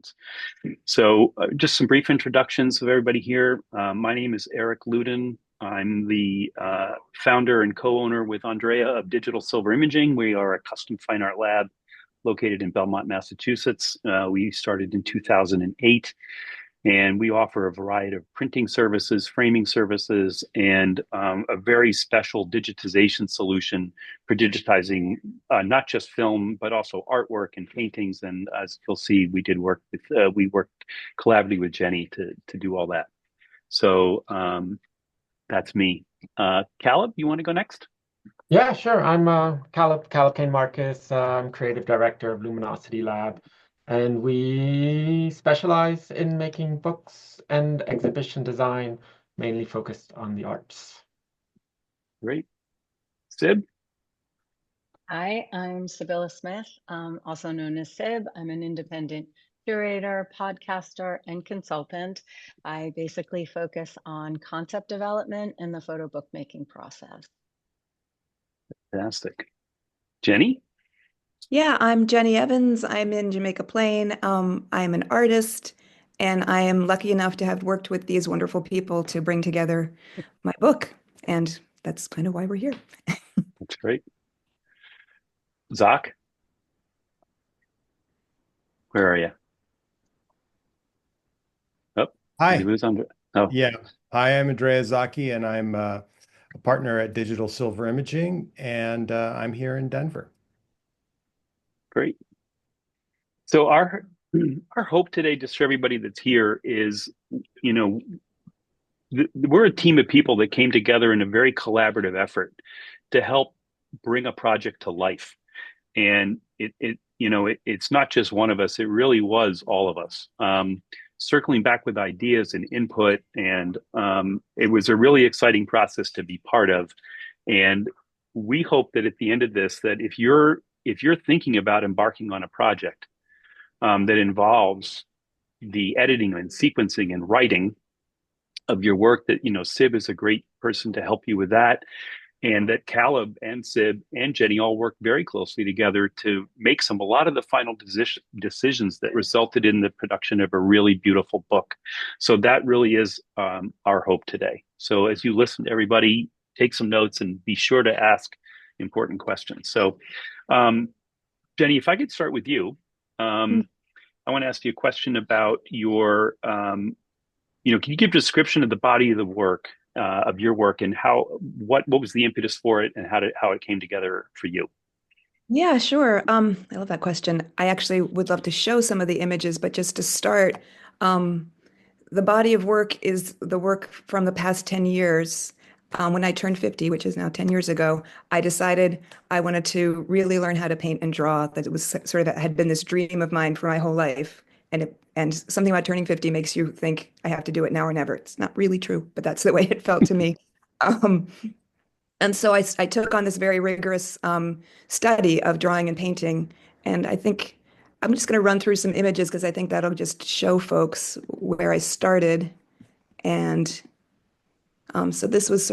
questions. So just some brief introductions of everybody here. My name is Eric Luden. I'm the founder and co-owner with Andrea of Digital Silver Imaging. We are a custom fine art lab located in Belmont, Massachusetts. We started in 2008. And we offer a variety of printing services, framing services, and a very special digitization solution for digitizing not just film, but also artwork and paintings. And as you'll see, we worked collaboratively with Jenny to do all that. So that's me. Caleb, you want to go next? Yeah, sure. I'm Caleb Kane Marcus. I'm creative director of Luminosity Lab, and we specialize in making books and exhibition design, mainly focused on the arts. Great. Sib? Hi, I'm Sibylla Smith, also known as Sib. I'm an independent curator, podcaster, and consultant. I basically focus on concept development and the photo bookmaking process. Fantastic. Jenny? Yeah, I'm Jenny Evans. I'm in Jamaica Plain. I'm an artist, and I am lucky enough to have worked with these wonderful people to bring together my book. And that's kind of why we're here. That's great. Zach? Where are you? Oh, did we Hi. lose Andre? Oh, Yeah. Hi, I'm Andrea Zaki, and I'm a partner at Digital Silver Imaging, and I'm here in Denver. great. So our hope today, just for everybody that's here, is, you know, we're a team of people that came together in a very collaborative effort to help bring a project to life. And it's not just one of us; it really was all of us. Circling back with ideas and input, and it was a really exciting process to be part of. And we hope that at the end of this, that if you're thinking about embarking on a project that involves the editing and sequencing and writing of your work, that Sib is a great person to help you with that, and that Caleb and Sib and Jenny all worked very closely together to make a lot of the final decisions that resulted in the production of a really beautiful book. So that really is our hope today. So as you listen to everybody, take some notes and be sure to ask important questions. So Jenny, if I could start with you, I want to ask you a question about can you give a description of the body of the work, of your work, and what was the impetus for it, and how it came together for you? Yeah, sure. I love that question. I actually would love to show some of the images, but just to start, the body of work is the work from the past 10 years. When I turned 50, which is now 10 years ago, I decided I wanted to really learn how to paint and draw. That it was sort of had been this dream of mine for my whole life. And something about turning 50 makes you think I have to do it now or never. It's not really true, but that's the way it felt to me. Um, and so I took on this very rigorous study of drawing and painting. And I think I'm just going to run through some images because I think that'll just show folks where I started. And so this was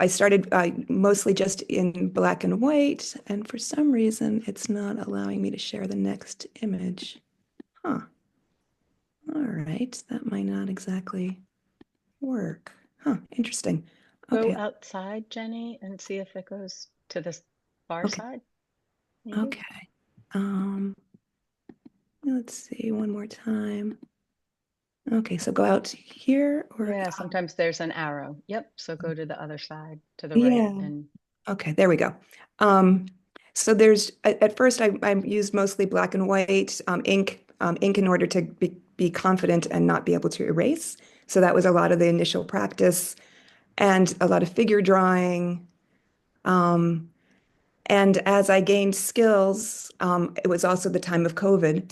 I started mostly just in black and white. And for some reason, it's not allowing me to share the next image. Huh. All right. That might not exactly work. Huh. Interesting. Go Okay. outside, Jenny, and see if it goes to the far Okay. side. Maybe. Okay. Um, let's see one more time. Okay, so go out here or Yeah, sometimes there's an arrow. Yep. So go to the other side, to the right, yeah. and Okay, there we go. Um, so there's at first I used mostly black and white ink in order to be confident and not be able to erase. So that was a lot of the initial practice and a lot of figure drawing. Um, and as I gained skills, it was also the time of COVID.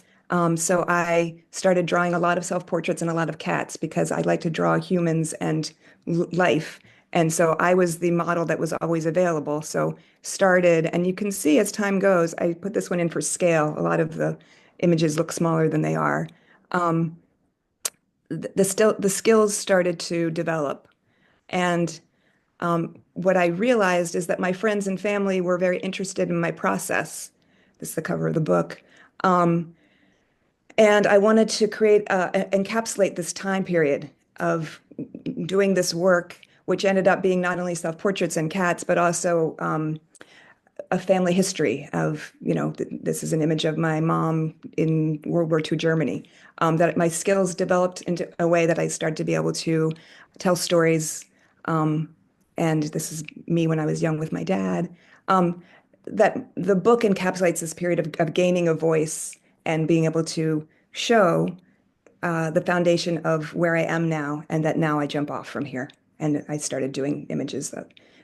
So I started drawing a lot of self-portraits and a lot of cats because I like to draw humans and life. And so I was the model that was always available. So started, and you can see as time goes, I put this one in for scale. A lot of the images look smaller than they are. Um, the skills started to develop. And what I realized is that my friends and family were very interested in my process. This is the cover of the book. Um, And I wanted to encapsulate this time period of doing this work, which ended up being not only self-portraits and cats, but also a family history of, this is an image of my mom in World War II Germany. That my skills developed into a way that I started to be able to tell stories. And this is me when I was young with my dad. That the book encapsulates this period of gaining a voice and being able to show the foundation of where I am now, and that now I jump off from here. And I started doing images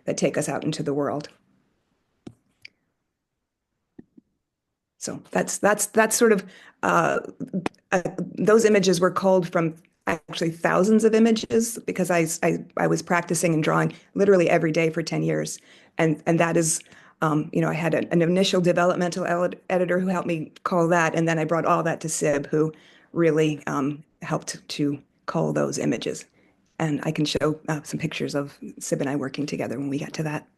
that take us out into the world. So that's sort of those images were culled from actually thousands of images because I was practicing and drawing literally every day for 10 years. And that is, I had an initial developmental editor who helped me cull that. And then I brought all that to Sib, who really helped to cull those images. And I can show some pictures of Sib and I working together when we get to that.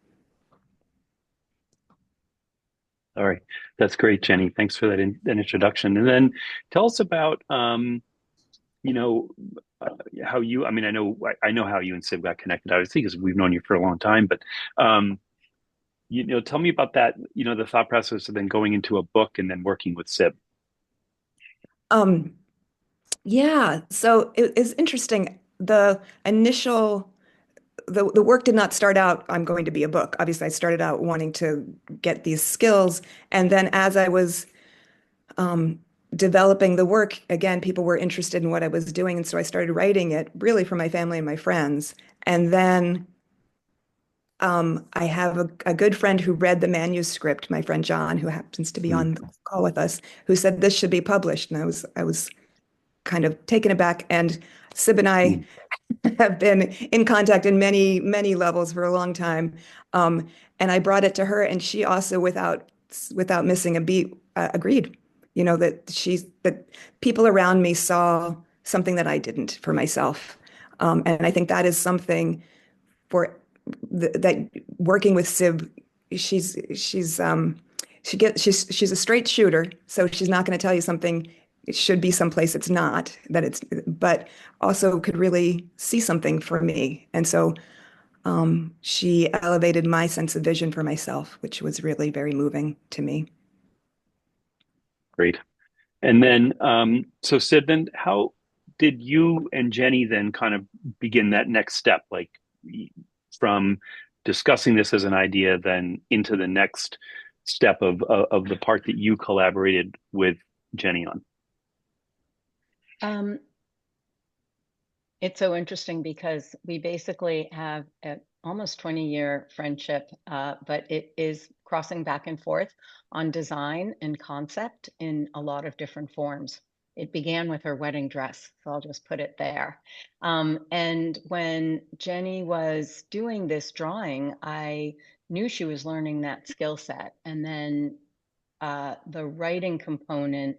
All right, that's great, Jenny. Thanks for that introduction. And then tell us about, you know, how you. I mean, I know how you and Sib got connected, obviously, because we've known you for a long time. But tell me about that. The thought process of then going into a book and then working with Sib. Yeah, so it's interesting. The work did not start out, I'm going to be a book. Obviously, I started out wanting to get these skills. And then as I was developing the work, again, people were interested in what I was doing. And so I started writing it really for my family and my friends. And then I have a good friend who read the manuscript, my friend John, who happens to be Mm-hmm. on the call with us, who said this should be published. And I was kind of taken aback. And Sib and I have been in contact in many, many levels for a long time. And I brought it to her, and she also, without missing a beat, agreed. That people around me saw something that I didn't for myself. And I think that is something for that working with Sib, she's she's a straight shooter, so she's not going to tell you something it should be someplace it's not, but also could really see something for me. And so she elevated my sense of vision for myself, which was really very moving to me. Great. And then, so Sid, then how did you and Jenny then kind of begin that next step, like from discussing this as an idea, then into the next step of the part that you collaborated with Jenny on? It's so interesting because we basically have an almost 20-year friendship, but it is crossing back and forth on design and concept in a lot of different forms. It began with her wedding dress, so I'll just put it there. And when Jenny was doing this drawing, I knew she was learning that skill set. And then the writing component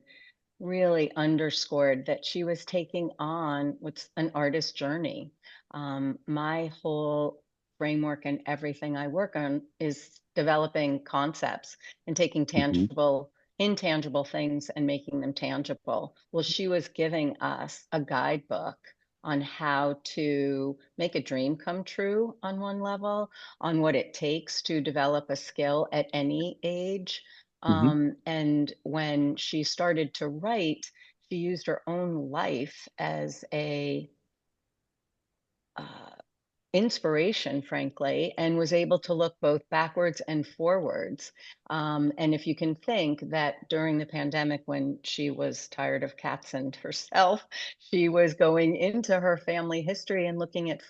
really underscored that she was taking on what's an artist journey. My whole framework and everything I work on is developing concepts and taking Mm-hmm. intangible things and making them tangible. Well, she was giving us a guidebook on how to make a dream come true on one level, on what it takes to develop a skill at any age. Mm-hmm. And when she started to write, she used her own life as a uh, inspiration, frankly, and was able to look both backwards and forwards. And if you can think that during the pandemic, when she was tired of cats and herself, she was going into her family history and looking at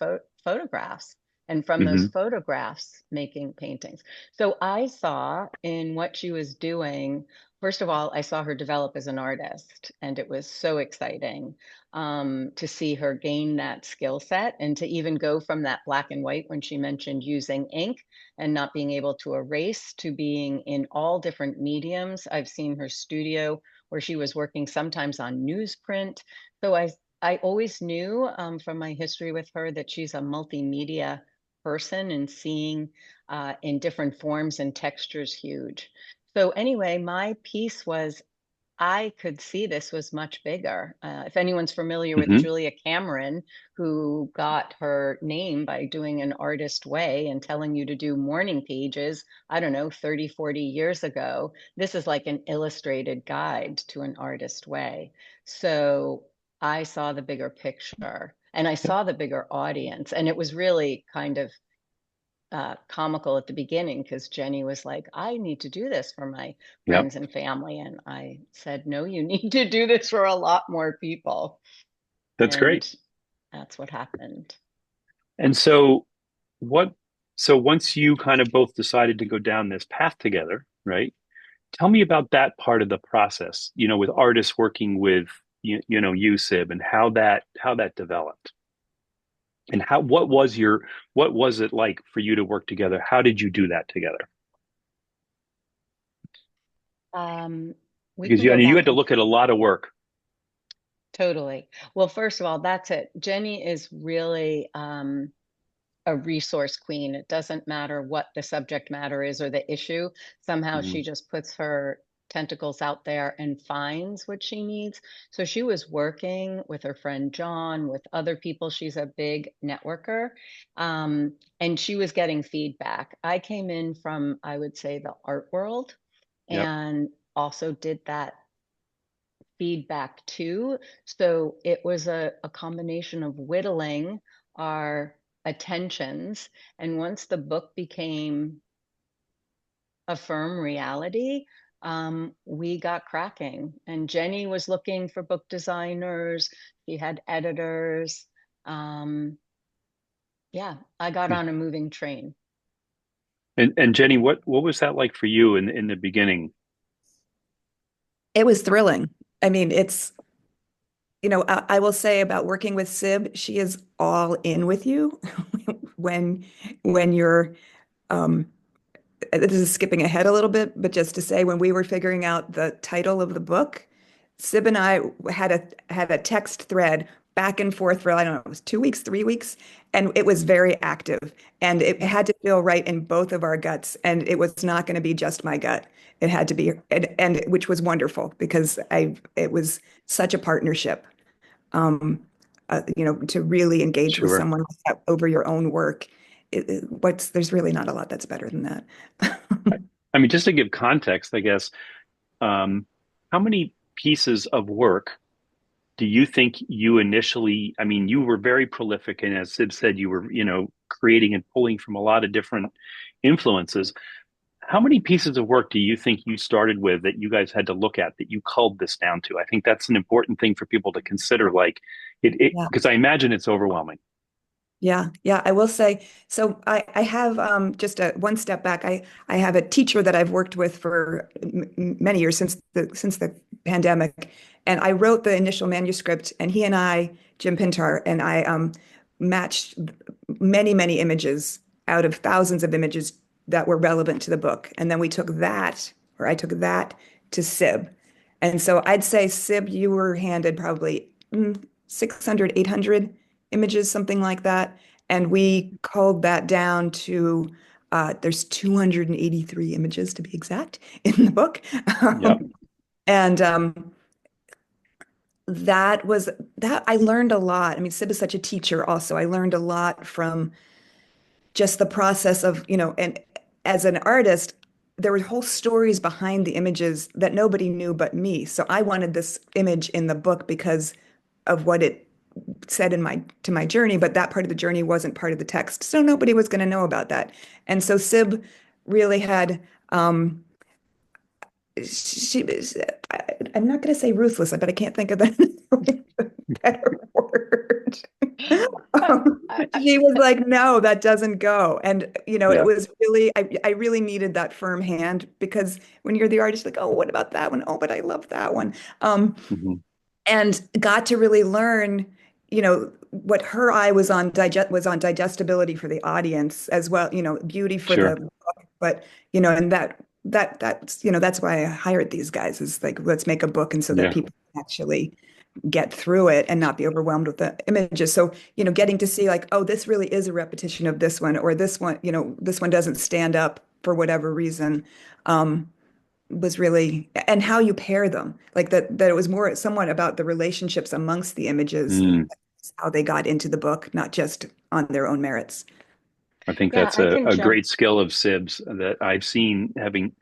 photographs. And from those Mm-hmm. photographs, making paintings. So I saw in what she was doing, first of all, I saw her develop as an artist, and it was so exciting to see her gain that skill set and to even go from that black and white when she mentioned using ink and not being able to erase to being in all different mediums. I've seen her studio where she was working sometimes on newsprint. So I always knew from my history with her that she's a multimedia person, and seeing in different forms and textures huge. So anyway, my piece was I could see this was much bigger. If anyone's familiar with Hmm. Julia Cameron, who got her name by doing an artist way and telling you to do morning pages, I don't know, 30, 40 years ago, this is like an illustrated guide to an artist way. So I saw the bigger picture and I saw the bigger audience. And it was really kind of comical at the beginning because Jenny was like, I need to do this for my Yep. friends and family. And I said, no, you need to do this for a lot more people. That's great. And that's what happened. And so what, so once you kind of both decided to go down this path together, right? Tell me about that part of the process, with artists working with you, Sib, and how that developed. And what was it like for you to work together? How did you do that together? Um, we Because can go you had back to and look at a lot of work. totally. Well, first of all, that's it. Jenny is really a resource queen. It doesn't matter what the subject matter is or the issue. Somehow she Mhm. just puts her tentacles out there and finds what she needs. So she was working with her friend John, with other people. She's a big networker. And she was getting feedback. I came in from, I would say, the art world Yep. and also did that feedback too. So it was a combination of whittling our attentions. And once the book became a firm reality, we got cracking. And Jenny was looking for book designers, she had editors. Um, yeah, I got on a moving train. And Jenny, what was that like for you in the beginning? It was thrilling. I mean, I will say about working with Sib, she is all in with you when when you're um this is skipping ahead a little bit, but just to say when we were figuring out the title of the book, Sib and I had a text thread back and forth for I don't know, it was 2 weeks, 3 weeks, and it was very active. And it had to feel right in both of our guts. And it was not going to be just my gut. It had to be, and which was wonderful because it was such a partnership. Um, to really engage with Sure. someone over your own work. There's really not a lot that's better than that. I, I mean, just to give context, I guess, um, how many pieces of work do you think you initially, I mean, you were very prolific, and as Sib said, you were, creating and pulling from a lot of different influences. How many pieces of work do you think you started with that you guys had to look at that you culled this down to? I think that's an important thing for people to consider. Like Yeah. because I imagine it's overwhelming. Yeah, yeah, I will say. So I have just a one step back. I have a teacher that I've worked with for many years since the pandemic, and I wrote the initial manuscript, and he and I, Jim Pintar, and I matched many images out of thousands of images that were relevant to the book, and then we took that, or I took that to Sib, and so I'd say Sib, you were handed probably 600, 800 images, something like that. And we culled that down to there's 283 images to be exact in the book. Yep. And that I learned a lot. I mean, Sib is such a teacher also. I learned a lot from just the process of, and as an artist, there were whole stories behind the images that nobody knew but me. So I wanted this image in the book because of what it said to my journey, but that part of the journey wasn't part of the text. So nobody was going to know about that. And so Sib really had she was I'm not going to say ruthless, but I can't think of the better word. I, She was like, no, that doesn't go. And it Yeah. was really I really needed that firm hand because when you're the artist, like, oh, what about that one? Oh, but I love that one. Hmm. And got to really learn, what her eye was on digestibility for the audience as well, beauty for the Sure. book. But, and that's why I hired these guys is like, let's make a book and so that Yeah. people can actually get through it and not be overwhelmed with the images. So, getting to see like, oh, this really is a repetition of this one, or this one doesn't stand up for whatever reason. Um, was really, and how you pair them, like that it was more somewhat about the relationships amongst the images, Mm. how they got into the book, not just on their own merits. I think Yeah, that's I can a jump. great skill of Sib's that I've seen having,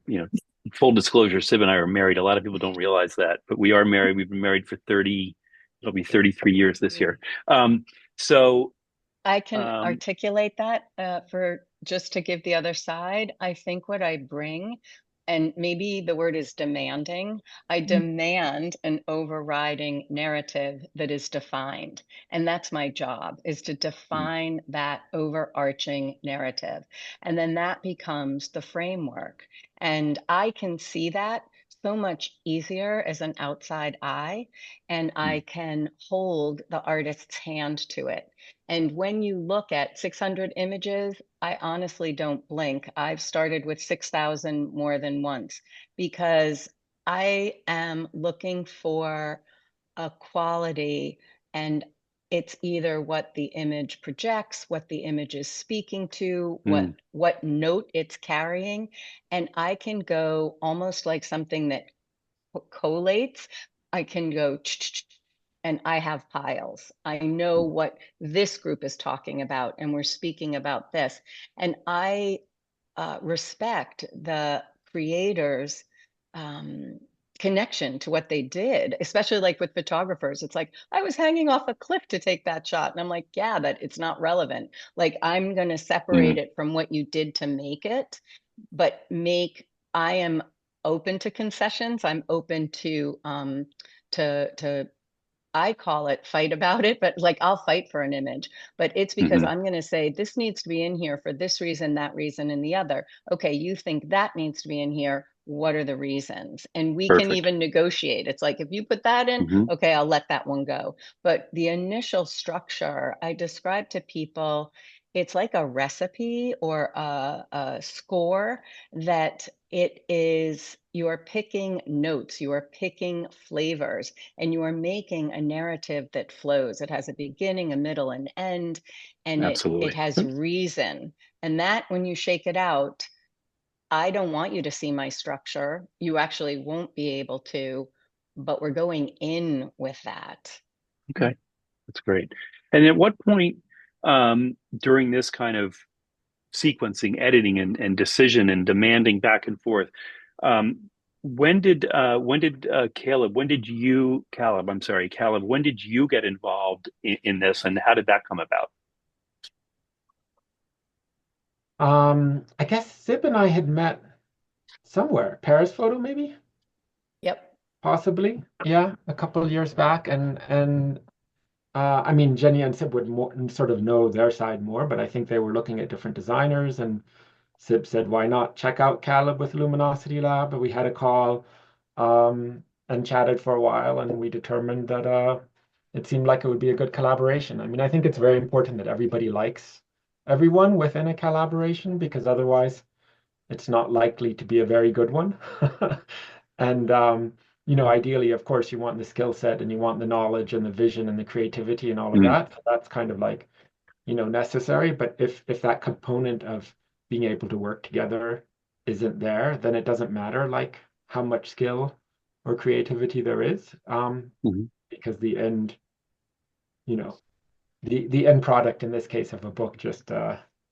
you know, full disclosure, Sib and I are married. A lot of people don't realize that, but we are married. We've been married for 30, it'll be 33 years this year. Um, so, I can um, articulate that for just to give the other side. I think what I bring, and maybe the word is demanding, I demand an overriding narrative that is defined. And that's my job, is to define that overarching narrative. And then that becomes the framework. And I can see that so much easier as an outside eye, and I can hold the artist's hand to it. And when you look at 600 images, I honestly don't blink. I've started with 6,000 more than once because I am looking for a quality, and it's either what the image projects, what the image is speaking to, mm, what note it's carrying, and I can go almost like something that collates. I can go and I have piles. I know what this group is talking about, and we're speaking about this. And I respect the creators' um, connection to what they did, especially like with photographers. It's like, I was hanging off a cliff to take that shot. And I'm like, yeah, but it's not relevant. Like, I'm going to separate mm, it from what you did to make it, but I am open to concessions. I'm open to I call it fight about it, but like I'll fight for an image, but it's because mhm. I'm going to say this needs to be in here for this reason, that reason, and the other. Okay, you think that needs to be in here. What are the reasons? And we can Perfect. even negotiate. It's like, if you put that in, Hmm. okay, I'll let that one go. But the initial structure I describe to people, it's like a recipe or a score that it is, you're picking notes, you are picking flavors, and you are making a narrative that flows. It has a beginning, a middle, and end, and it Absolutely. has reason. And that, when you shake it out, I don't want you to see my structure. You actually won't be able to, but we're going in with that. Okay, that's great. And at what point during this kind of sequencing, editing, and decision and demanding back and forth, um, when did Caleb, I'm sorry, Caleb, when did you get involved in this, and how did that come about? I guess Sib and I had met somewhere. Paris photo, maybe? Yep. Possibly. Yeah, a couple of years back. And I mean, Jenny and Sib would more, sort of know their side more, but I think they were looking at different designers, and Sib said, "Why not check out Caleb with Luminosity Lab?" And we had a call, and chatted for a while, and we determined that it seemed like it would be a good collaboration. I mean, I think it's very important that everybody likes everyone within a collaboration, because otherwise it's not likely to be a very good one. And ideally, of course, you want the skill set and you want the knowledge and the vision and the creativity and all of Mm, that. So that's kind of like, necessary. But if that component of being able to work together isn't there, then it doesn't matter like how much skill or creativity there is. mhm. Because the end, you know, the end product in this case of a book just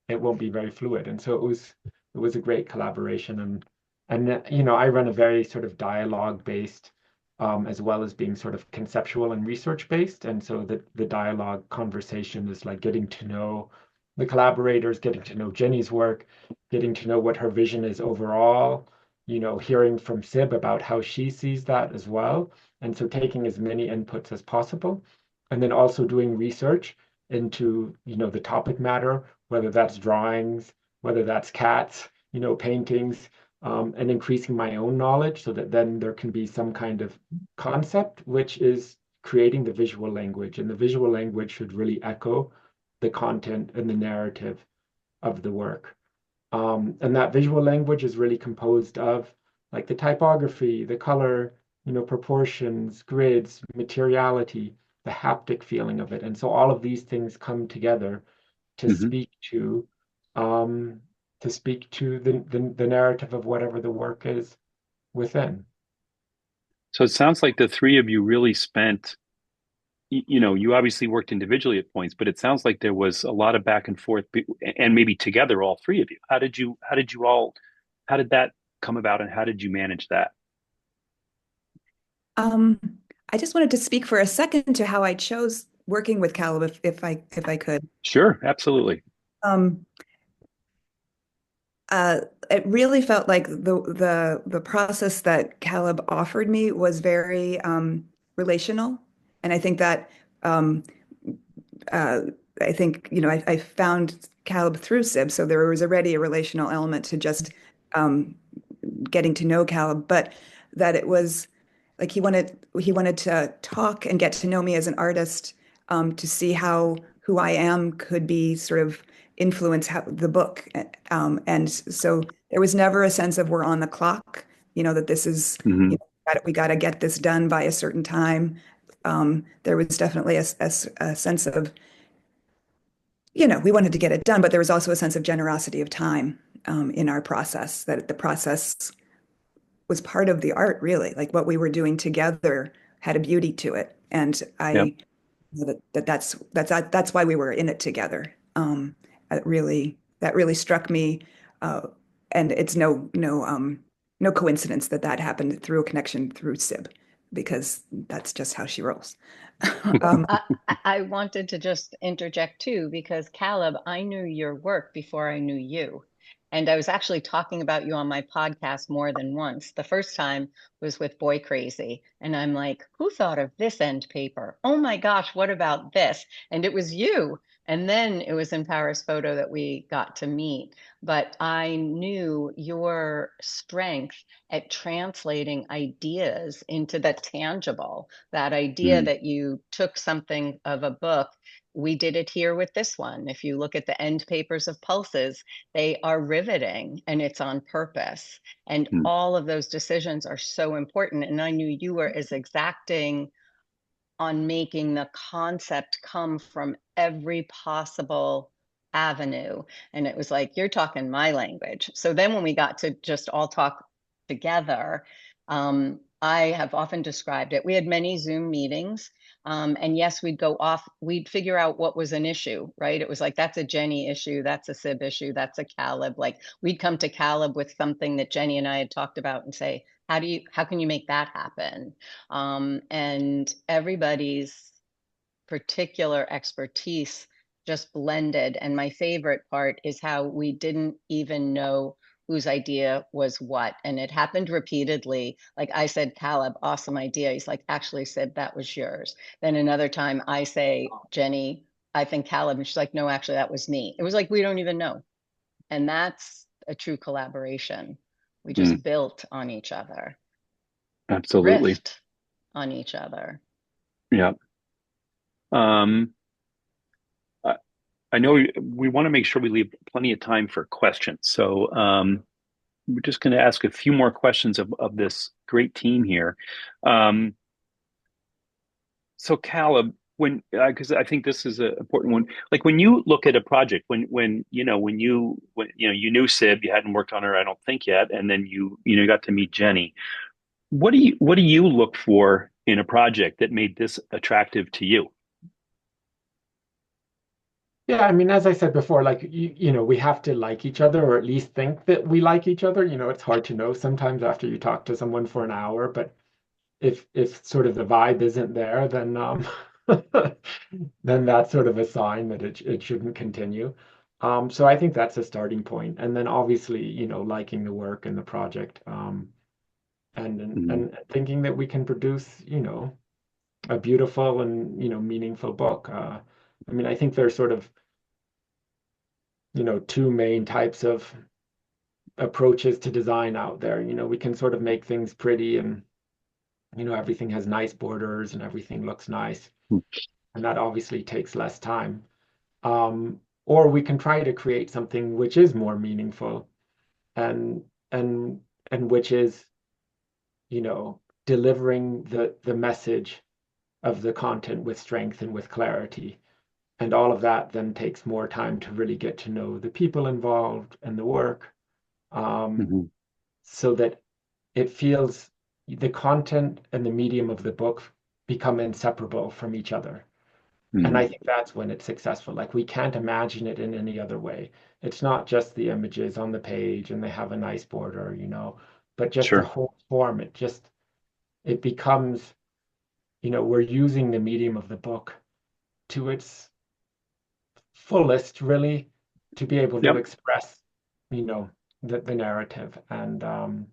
it won't be very fluid. And so it was a great collaboration. And I run a very sort of dialogue based, as well as being sort of conceptual and research based. And so the dialogue conversation is like getting to know the collaborators, getting to know Jenny's work, getting to know what her vision is overall, hearing from Sib about how she sees that as well. And so taking as many inputs as possible, and then also doing research into the topic matter, whether that's drawings, whether that's cats, paintings, and increasing my own knowledge so that then there can be some kind of concept, which is creating the visual language. And the visual language should really echo the content and the narrative of the work. And that visual language is really composed of like the typography, the color, proportions, grids, materiality, the haptic feeling of it. And so all of these things come together to Mhm. speak to um, the narrative of whatever the work is. within. So it sounds like the three of you really spent, you obviously worked individually at points, but it sounds like there was a lot of back and forth and maybe together, all three of you. How did that come about and how did you manage that? Um, I just wanted to speak for a second to how I chose working with Caleb, if I could. Sure, absolutely. Um, it really felt like the process that Caleb offered me was very relational, and I think that um, uh, I think I found Caleb through Sib, so there was already a relational element to just um, getting to know Caleb, but that it was like he wanted to talk and get to know me as an artist, to see how who I am could be sort of influence the book. And so there was never a sense of we're on the clock, that this is, Hmm. we got to get this done by a certain time. There was definitely a sense of, we wanted to get it done, but there was also a sense of generosity of time in our process, that the process was part of the art, really. Like what we were doing together had a beauty to it. And Yeah. I that's why we were in it together. That really struck me, uh, and it's no coincidence that that happened through a connection through Sib, because that's just how she rolls. Well, um, I wanted to just interject too, because Caleb, I knew your work before I knew you. And I was actually talking about you on my podcast more than once. The first time was with Boy Crazy. And I'm like, who thought of this end paper? Oh my gosh, what about this? And it was you. And then it was in Paris Photo that we got to meet. But I knew your strength at translating ideas into the tangible, that idea Mm, that you took something of a book. We did it here with this one. If you look at the end papers of Pulses, they are riveting and it's on purpose. And mm, all of those decisions are so important. And I knew you were as exacting on making the concept come from every possible avenue. And it was like, you're talking my language. So then when we got to just all talk together, I have often described it. We had many Zoom meetings. And yes, we'd go off, we'd figure out what was an issue, right? It was like, that's a Jenny issue, that's a Sib issue, that's a Caleb. Like we'd come to Caleb with something that Jenny and I had talked about and say, how can you make that happen? And everybody's particular expertise just blended. And my favorite part is how we didn't even know whose idea was what. And it happened repeatedly. Like I said, Caleb, awesome idea. He's like, actually, Sid, that was yours. Then another time I say, Jenny, I think Caleb. And she's like, no, actually, that was me. It was like, we don't even know. And that's a true collaboration. We mm, just built on each other, absolutely. riffed on each other. Yeah. Um, I, I know we want to make sure we leave plenty of time for questions. So we're just going to ask a few more questions of this great team here. Um, so Caleb, because I think this is an important one. Like when you look at a project, when you knew Sib, you hadn't worked on her, I don't think yet, and then you got to meet Jenny. What do you look for in a project that made this attractive to you? Yeah, I mean, as I said before, like we have to like each other, or at least think that we like each other. It's hard to know sometimes after you talk to someone for an hour, but if sort of the vibe isn't there, then then that's sort of a sign that it shouldn't continue. So I think that's a starting point. And then obviously, liking the work and the project, Mhm. and thinking that we can produce, a beautiful and, meaningful book. I mean, I think there's sort of, two main types of approaches to design out there. We can sort of make things pretty, and everything has nice borders and everything looks nice, and that obviously takes less time. Or we can try to create something which is more meaningful, and and which is, delivering the message of the content with strength and with clarity. And all of that then takes more time to really get to know the people involved and the work, um, Mhm. so that it feels the content and the medium of the book become inseparable from each other. And I think that's when it's successful. Like we can't imagine it in any other way. It's not just the images on the page and they have a nice border, but just the Sure. whole form. It becomes, we're using the medium of the book to its fullest, really, to be able to Yep. express, the narrative. And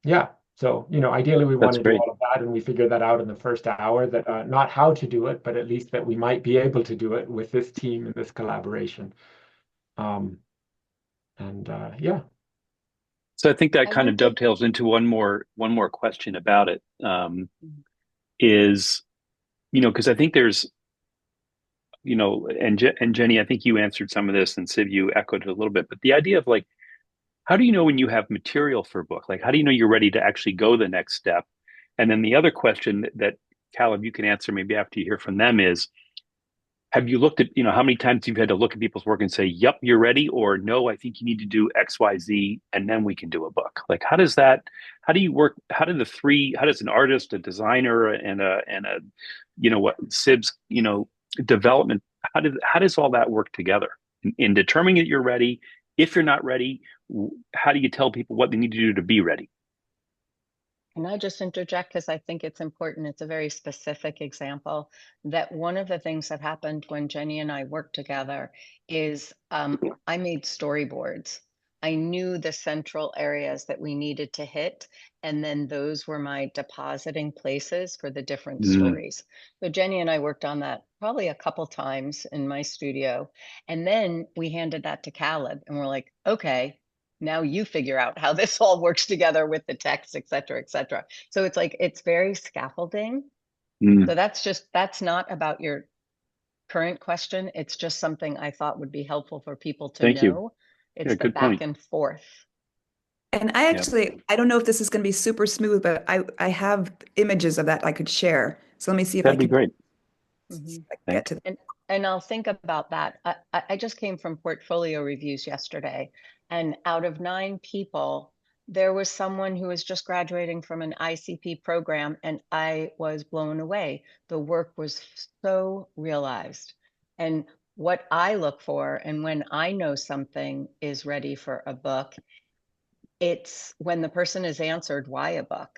yeah. So, ideally we want That's to do great. all of that, and we figure that out in the first hour that not how to do it, but at least that we might be able to do it with this team and this collaboration. Um, and yeah. So I think that I kind of wanted, dovetails into one more question about it. Is, because I think there's, and Jenny, I think you answered some of this, and Siv, you echoed it a little bit, but the idea of like, how do you know when you have material for a book? Like, how do you know you're ready to actually go the next step? And then the other question that Caleb, you can answer maybe after you hear from them is, have you looked at, how many times you've had to look at people's work and say, yep, you're ready, or no, I think you need to do X, Y, Z, and then we can do a book? Like, how do you work? How does an artist, a designer, and a, what Sib's, development, how does all that work together in determining that you're ready? If you're not ready, how do you tell people what they need to do to be ready? can I just interject? Because I think it's important. It's a very specific example that one of the things that happened when Jenny and I worked together is I made storyboards. I knew the central areas that we needed to hit, and then those were my depositing places for the different Mm, stories. So Jenny and I worked on that probably a couple times in my studio. And then we handed that to Caleb, and we're like, okay, now you figure out how this all works together with the text, et cetera, et cetera. So it's like, it's very scaffolding. mm, So that's not about your current question. It's just something I thought would be helpful for people to thank you. know. Yeah, It's the good back point. and forth. And Yeah, I don't know if this is going to be super smooth, but I have images of that I could share. So let me see if I that'd be can great. Mhm. get Thanks. to. And I'll think about that. I just came from portfolio reviews yesterday, and out of 9 people, there was someone who was just graduating from an ICP program, and I was blown away. The work was so realized. And what I look for, and when I know something is ready for a book, it's when the person is answered why a book.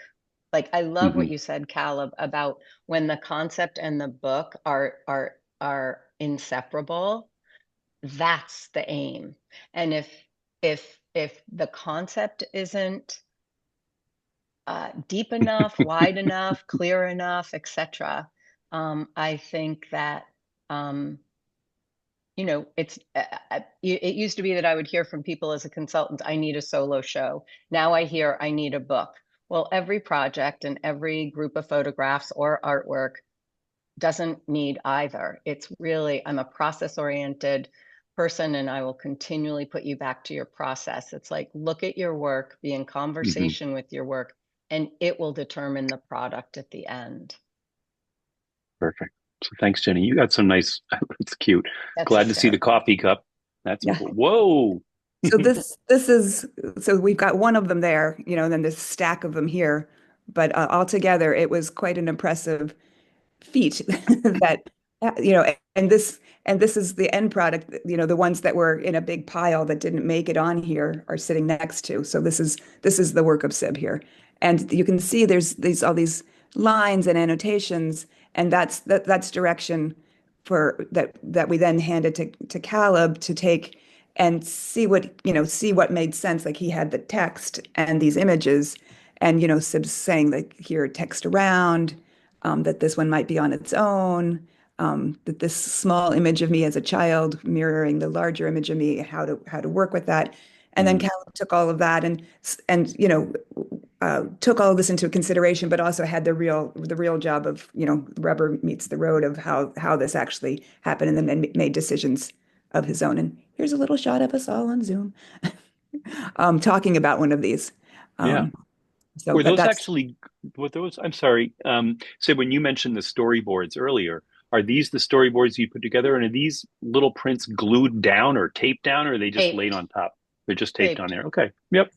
Like I love what Hmm. you said, Caleb, about when the concept and the book are inseparable. That's the aim. And if the concept isn't deep enough, wide enough, clear enough, etc., I think that it used to be that I would hear from people as a consultant, I need a solo show. Now I hear I need a book. Well, every project and every group of photographs or artwork doesn't need either. It's really, I'm a process oriented person, and I will continually put you back to your process. It's like, look at your work, be in Hmm. conversation with your work, and it will determine the product at the end. Perfect. So thanks, Jenny. You got some nice, it's cute. That's Glad to see the hysterical. coffee cup. That's Yeah. important. Whoa. So this is so we've got one of them there, and then this stack of them here. But altogether, it was quite an impressive feat that and this is the end product. The ones that were in a big pile that didn't make it on here are sitting next to. So this is the work of Sib here, and you can see there's all these lines and annotations, and that's direction for that we then handed to Caleb to take and see what made sense. Like he had the text and these images, and Sib's saying like here text around, that this one might be on its own, that this small image of me as a child mirroring the larger image of me, how to work with that. And then Mm, Caleb took all of that and took all of this into consideration, but also had the real job of rubber meets the road of how this actually happened, and then made decisions of his own. And here's a little shot of us all on Zoom, talking about one of these. yeah. Um, so, Were but those that's actually, were those, I'm sorry, so when you mentioned the storyboards earlier, are these the storyboards you put together? And are these little prints glued down or taped down, or are they just laid Taped, on top? They're just taped on taped. there. Okay. Yep.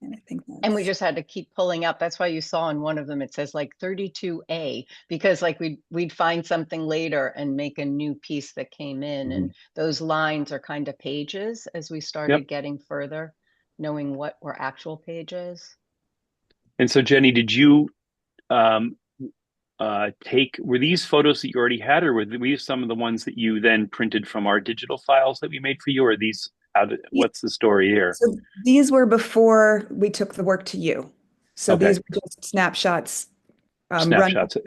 And I think And we that's, just had to keep pulling up. That's why you saw in one of them, it says like 32A, because like we'd find something later and make a new piece that came in. Mm-hmm. And those lines are kind of pages as we Yep. started getting further, knowing what were actual pages. And so, Jenny, did you um, were these photos that you already had, or were these some of the ones that you then printed from our digital files that we made for you, or are these, what's the story here? so these were before we took the work to you. So these Okay, were just snapshots, run snapshots.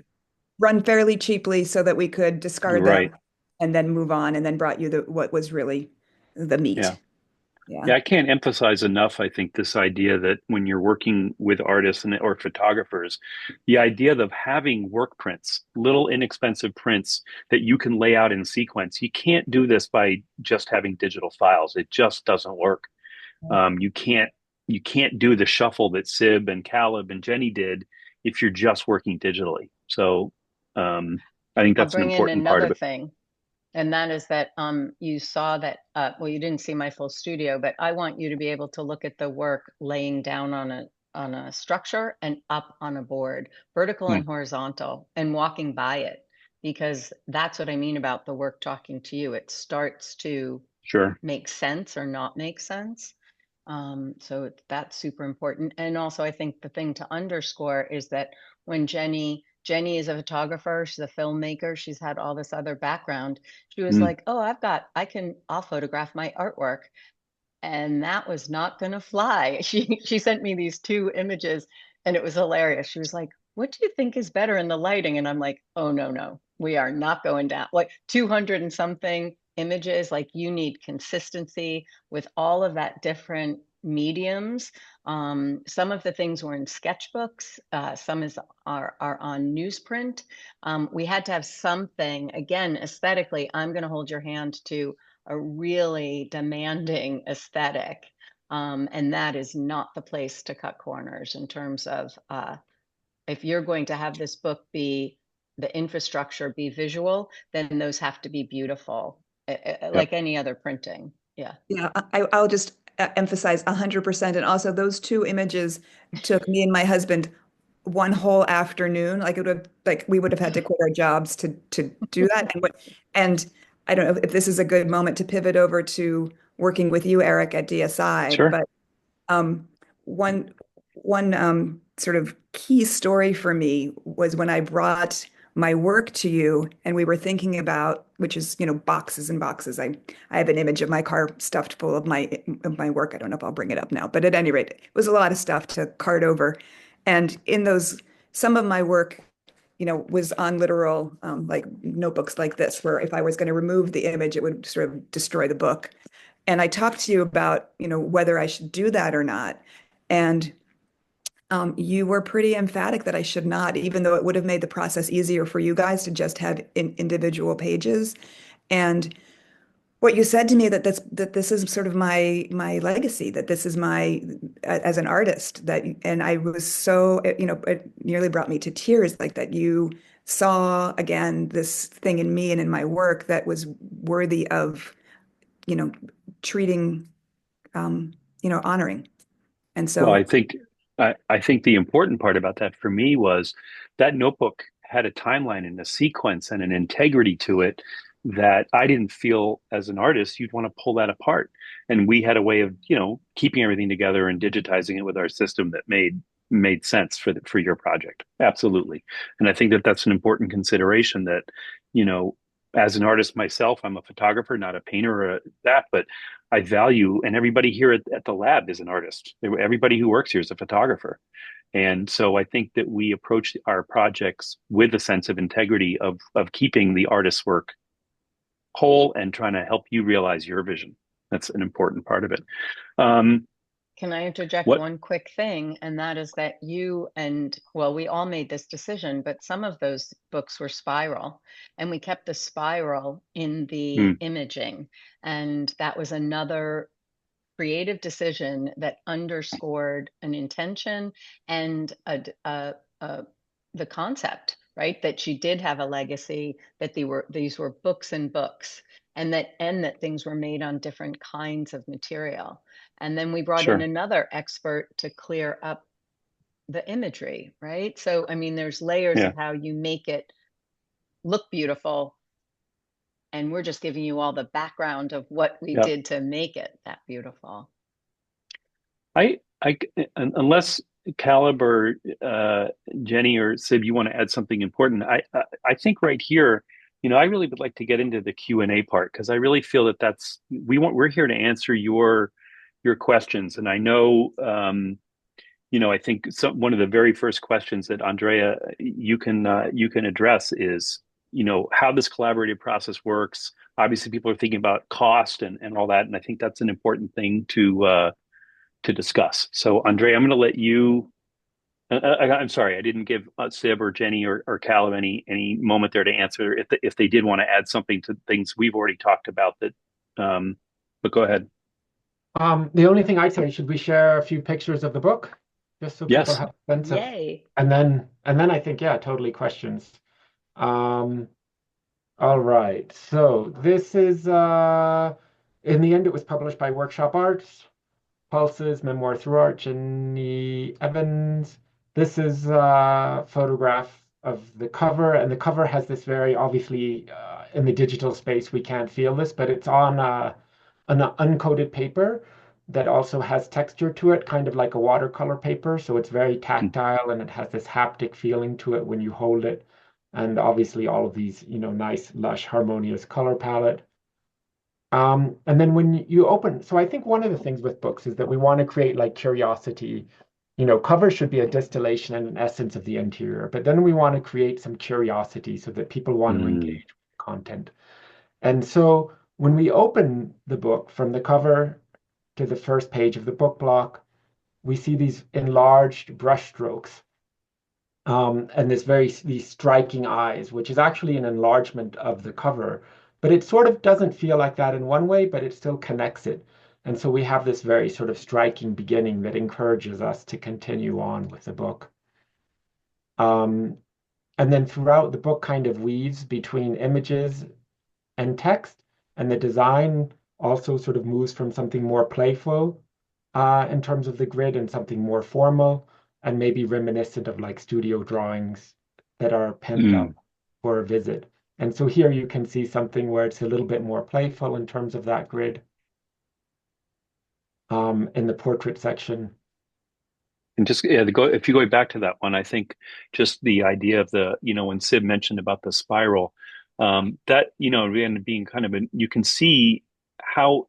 run fairly cheaply so that we could discard Right. them and then move on, and then brought you what was really the Yeah. meat. Yeah. Yeah, I can't emphasize enough, I think, this idea that when you're working with artists or photographers, the idea of having work prints, little inexpensive prints that you can lay out in sequence. You can't do this by just having digital files. It just doesn't work. You can't do the shuffle that Sib and Caleb and Jenny did if you're just working digitally. So I think I'll that's an bring in important part of another it. thing. And that is that you saw that, well, you didn't see my full studio, but I want you to be able to look at the work laying down on a structure and up on a board, vertical Hmm, and horizontal, and walking by it, because that's what I mean about the work talking to you. It starts to sure. make sense or not make sense. So that's super important. And also, I think the thing to underscore is that when Jenny is a photographer, she's a filmmaker, she's had all this other background. She was Hmm, like, "Oh, I'll photograph my artwork." And that was not going to fly. She sent me these two images and it was hilarious. She was like, "What do you think is better in the lighting?" And I'm like, "Oh no, no. We are not going down. Like 200 and something images, like you need consistency with all of that different mediums. Some of the things were in sketchbooks, are on newsprint. We had to have something, again, aesthetically. I'm going to hold your hand to a really demanding aesthetic. And that is not the place to cut corners in terms of if you're going to have this book be the infrastructure be visual, then those have to be beautiful, yep. like any other printing. Yeah. Yeah, I'll just emphasize 100%. And also, those two images took me and my husband one whole afternoon. Like it would have, like we would have had to quit our jobs to do that. And I don't know if this is a good moment to pivot over to working with you, Eric, at DSI. Sure. But um, one one sort of key story for me was when I brought my work to you, and we were thinking about, which is, boxes and boxes. I have an image of my car stuffed full of my work. I don't know if I'll bring it up now, but at any rate, it was a lot of stuff to cart over. And in those, some of my work, was on literal like notebooks like this, where if I was going to remove the image, it would sort of destroy the book. And I talked to you about, whether I should do that or not. And you were pretty emphatic that I should not, even though it would have made the process easier for you guys to just have individual pages. And what you said to me that this is sort of my legacy, that this is my as an artist, and I was so, it nearly brought me to tears, like that you saw again this thing in me and in my work that was worthy of, you know, treating, honoring. And Well, so, I think the important part about that for me was that notebook had a timeline and a sequence and an integrity to it that I didn't feel as an artist you'd want to pull that apart. And we had a way of, keeping everything together and digitizing it with our system that made sense for your project. Absolutely. And I think that that's an important consideration that, you know, as an artist myself, I'm a photographer, not a painter or that, but I value, and everybody here at the lab is an artist. Everybody who works here is a photographer. And so I think that we approach our projects with a sense of integrity of keeping the artist's work whole and trying to help you realize your vision. That's an important part of it. Um, Can I interject what? one quick thing? And that is that well, we all made this decision, but some of those books were spiral, and we kept the spiral in the Hmm, imaging. And that was another creative decision that underscored an intention and the concept, right? That she did have a legacy, that these were books and books. and that things were made on different kinds of material. And then we brought in Sure. another expert to clear up the imagery, right? So, I mean, there's layers Yeah. of how you make it look beautiful, and we're just giving you all the background of what we Yeah. did to make it that beautiful. Unless Caleb or Jenny or Sib, you want to add something important, I think right here, I really would like to get into the Q&A part, because I really feel that we're here to answer your questions. And I know, I think one of the very first questions that Andrea, you can address is, how this collaborative process works. Obviously, people are thinking about cost and all that, and I think that's an important thing to discuss. So, Andrea, I'm going to let you. I'm sorry, I didn't give Sib or Jenny or Caleb any moment there to answer if they did want to add something to things we've already talked about. But go ahead. The only thing I'd say, should we share a few pictures of the book, just so people Yes. have a sense of, Yay. and then I think, yeah, totally questions. Um, all right. So this is in the end, it was published by Workshop Arts. Pulses, Memoir Through Art, Jenny Evans. This is a photograph of the cover, and the cover has this very obviously, in the digital space, we can't feel this, but it's on an uncoated paper that also has texture to it, kind of like a watercolor paper. So it's very tactile, and it has this haptic feeling to it when you hold it. And obviously all of these, nice, lush, harmonious color palette. And then when you open, so I think one of the things with books is that we want to create like curiosity. Covers should be a distillation and an essence of the interior, but then we want to create some curiosity so that people want to Mm. engage with content. And so when we open the book from the cover to the first page of the book block, we see these enlarged brushstrokes, and these striking eyes, which is actually an enlargement of the cover. But it sort of doesn't feel like that in one way, but it still connects it. And so we have this very sort of striking beginning that encourages us to continue on with the book. And then throughout, the book kind of weaves between images and text, and the design also sort of moves from something more playful in terms of the grid and something more formal, and maybe reminiscent of like studio drawings that are pinned up Mm. for a visit. And so here you can see something where it's a little bit more playful in terms of that grid in the portrait section. And just if you go back to that one, I think just the idea of when Sib mentioned about the spiral, that and being kind of you can see how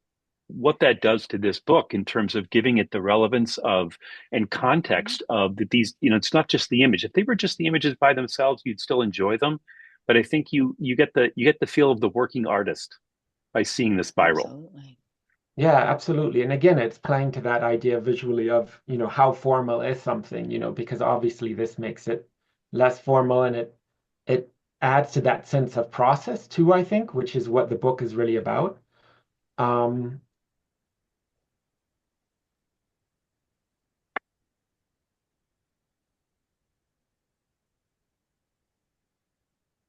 what that does to this book in terms of giving it the relevance of and context of these. It's not just the image. If they were just the images by themselves, you'd still enjoy them, but I think you get the feel of the working artist by seeing the spiral. Absolutely. Yeah, absolutely. And again, it's playing to that idea visually of, how formal is something, because obviously this makes it less formal, and it adds to that sense of process too, I think, which is what the book is really about. Um,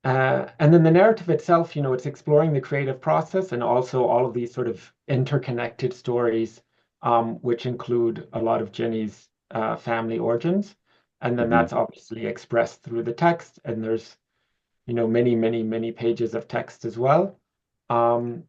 and then the narrative itself, it's exploring the creative process and also all of these sort of interconnected stories, which include a lot of Jenny's family origins. And then Mm-hmm. that's obviously expressed through the text. And there's, many, many, many pages of text as well. Um,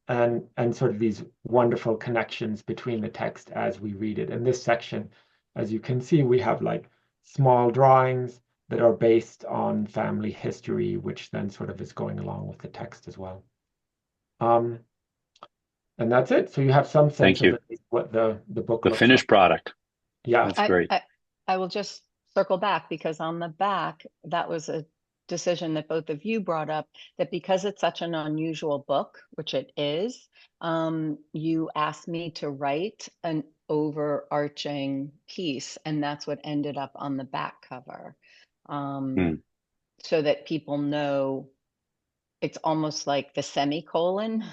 and sort of these wonderful connections between the text as we read it. In this section, as you can see, we have like small drawings that are based on family history, which then sort of is going along with the text as well. And that's it. So you have some sense Thank of you. at least what the book The looks like. finished product. Yeah. That's great. I will just circle back, because on the back, that was a decision that both of you brought up, that because it's such an unusual book, which it is, you asked me to write an overarching piece, and that's what ended up on the back cover. Mm. So that people know, it's almost like the semicolon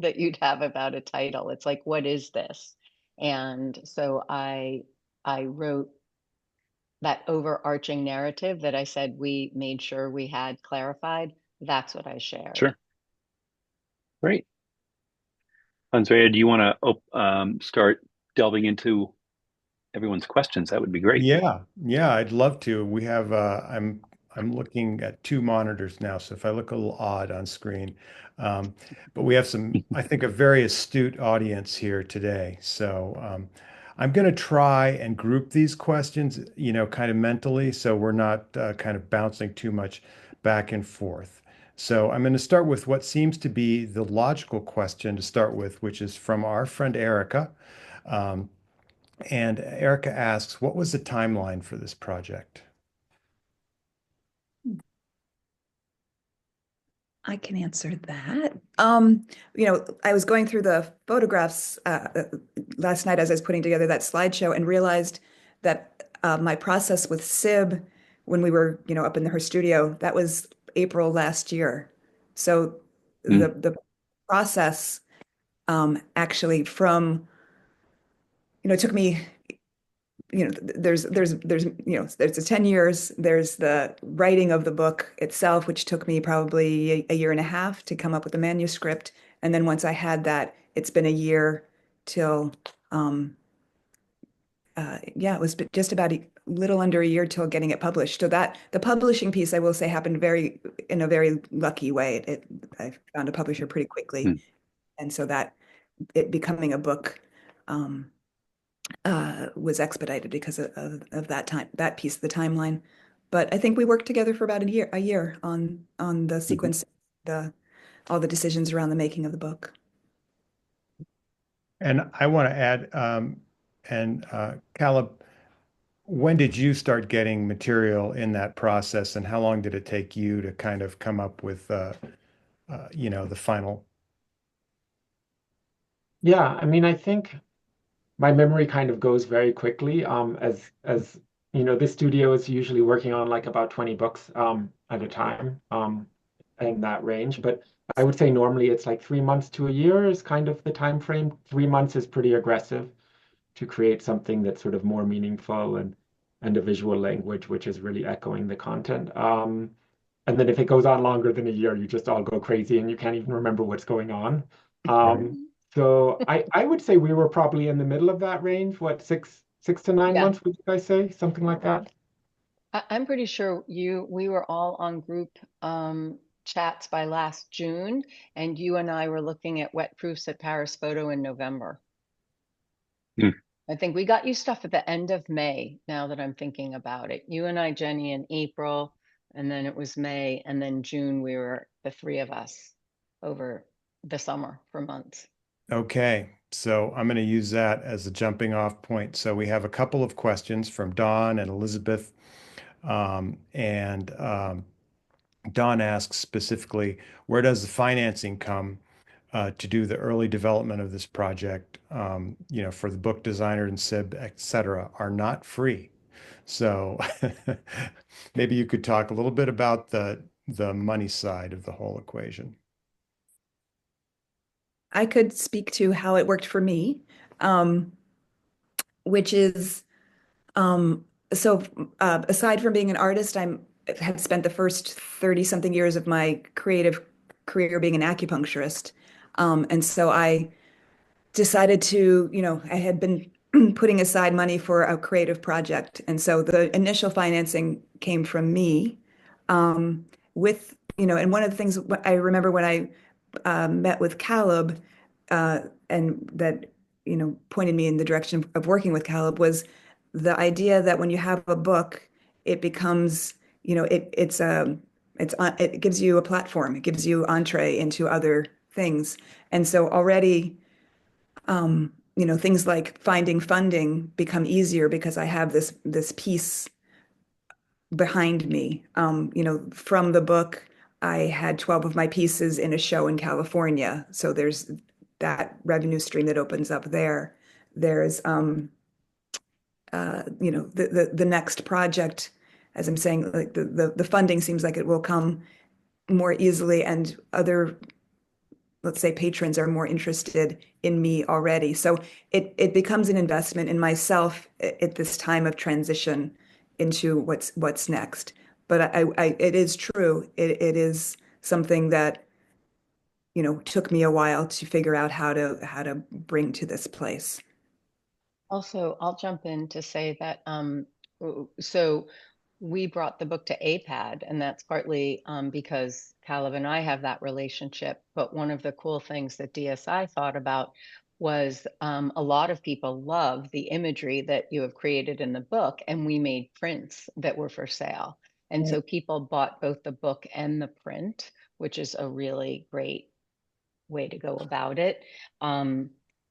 that you'd have about a title. It's like, what is this? And so I wrote that overarching narrative that I said we made sure we had clarified. That's what I shared. Sure. Great. Andrea, do you want to start delving into everyone's questions? That would be great. Yeah, I'd love to. We have I'm looking at two monitors now, so if I look a little odd on screen, um, but we have some, I think, a very astute audience here today. So I'm going to try and group these questions, kind of mentally, so we're not kind of bouncing too much back and forth. So I'm going to start with what seems to be the logical question to start with, which is from our friend Erica. Um, and Erica asks, what was the timeline for this project? I can answer that. I was going through the photographs last night as I was putting together that slideshow and realized that my process with Sib when we were, up in her studio, that was April last year. So Mm, the process actually from, it took me there's the 10 years, there's the writing of the book itself, which took me probably a year and a half to come up with the manuscript. And then once I had that, it's been a year till, it was just about a little under a year till getting it published. So that the publishing piece, I will say, happened in a very lucky way. I found a publisher pretty quickly. mm, And so that it becoming a book, um, was expedited because of that time, that piece of the timeline. But I think we worked together for about a year on the mhm. sequence, the all the decisions around the making of the book. And I want to add, and Caleb, when did you start getting material in that process, and how long did it take you to kind of come up with, the final? Yeah, I mean, I think my memory kind of goes very quickly. As this studio is usually working on like about 20 books at a time, in that range. But I would say normally it's like 3 months to a year is kind of the time frame. 3 months is pretty aggressive to create something that's sort of more meaningful and a visual language which is really echoing the content. And then if it goes on longer than a year, you just all go crazy and you can't even remember what's going on. Um, so I would say we were probably in the middle of that range. What, six to nine Yeah, months, would you guys say? Something like that? I'm pretty sure we were all on group chats by last June, and you and I were looking at wet proofs at Paris Photo in November. Mm. I think we got you stuff at the end of May, now that I'm thinking about it. You and I, Jenny, in April, and then it was May, and then June, we were the three of us over the summer for months. Okay, so I'm going to use that as a jumping off point. So we have a couple of questions from Dawn and Elizabeth. And Don asks specifically, where does the financing come to do the early development of this project? For the book designer and SIB, et cetera, are not free. So maybe you could talk a little bit about the money side of the whole equation. I could speak to how it worked for me, um, which is um, so aside from being an artist, I'm had spent the first 30 something years of my creative career being an acupuncturist. And so I decided to, I had been putting aside money for a creative project. And so the initial financing came from me, with, and one of the things I remember when I met with Caleb, and that, pointed me in the direction of working with Caleb was the idea that when you have a book, it becomes, it gives you a platform, it gives you entree into other things. And so already, things like finding funding become easier because I have this piece behind me. From the book, I had 12 of my pieces in a show in California. So there's that revenue stream that opens up there. There's the next project, as I'm saying, like the funding seems like it will come more easily, and other, let's say, patrons are more interested in me already. So it becomes an investment in myself at this time of transition into what's next. But it is true. It is something that took me a while to figure out how to bring to this place. Also, I'll jump in to say that so we brought the book to APAD, and that's partly because Caleb and I have that relationship. But one of the cool things that DSI thought about was a lot of people love the imagery that you have created in the book, and we made prints that were for sale. And so people bought both the book and the print, which is a really great way to go about it.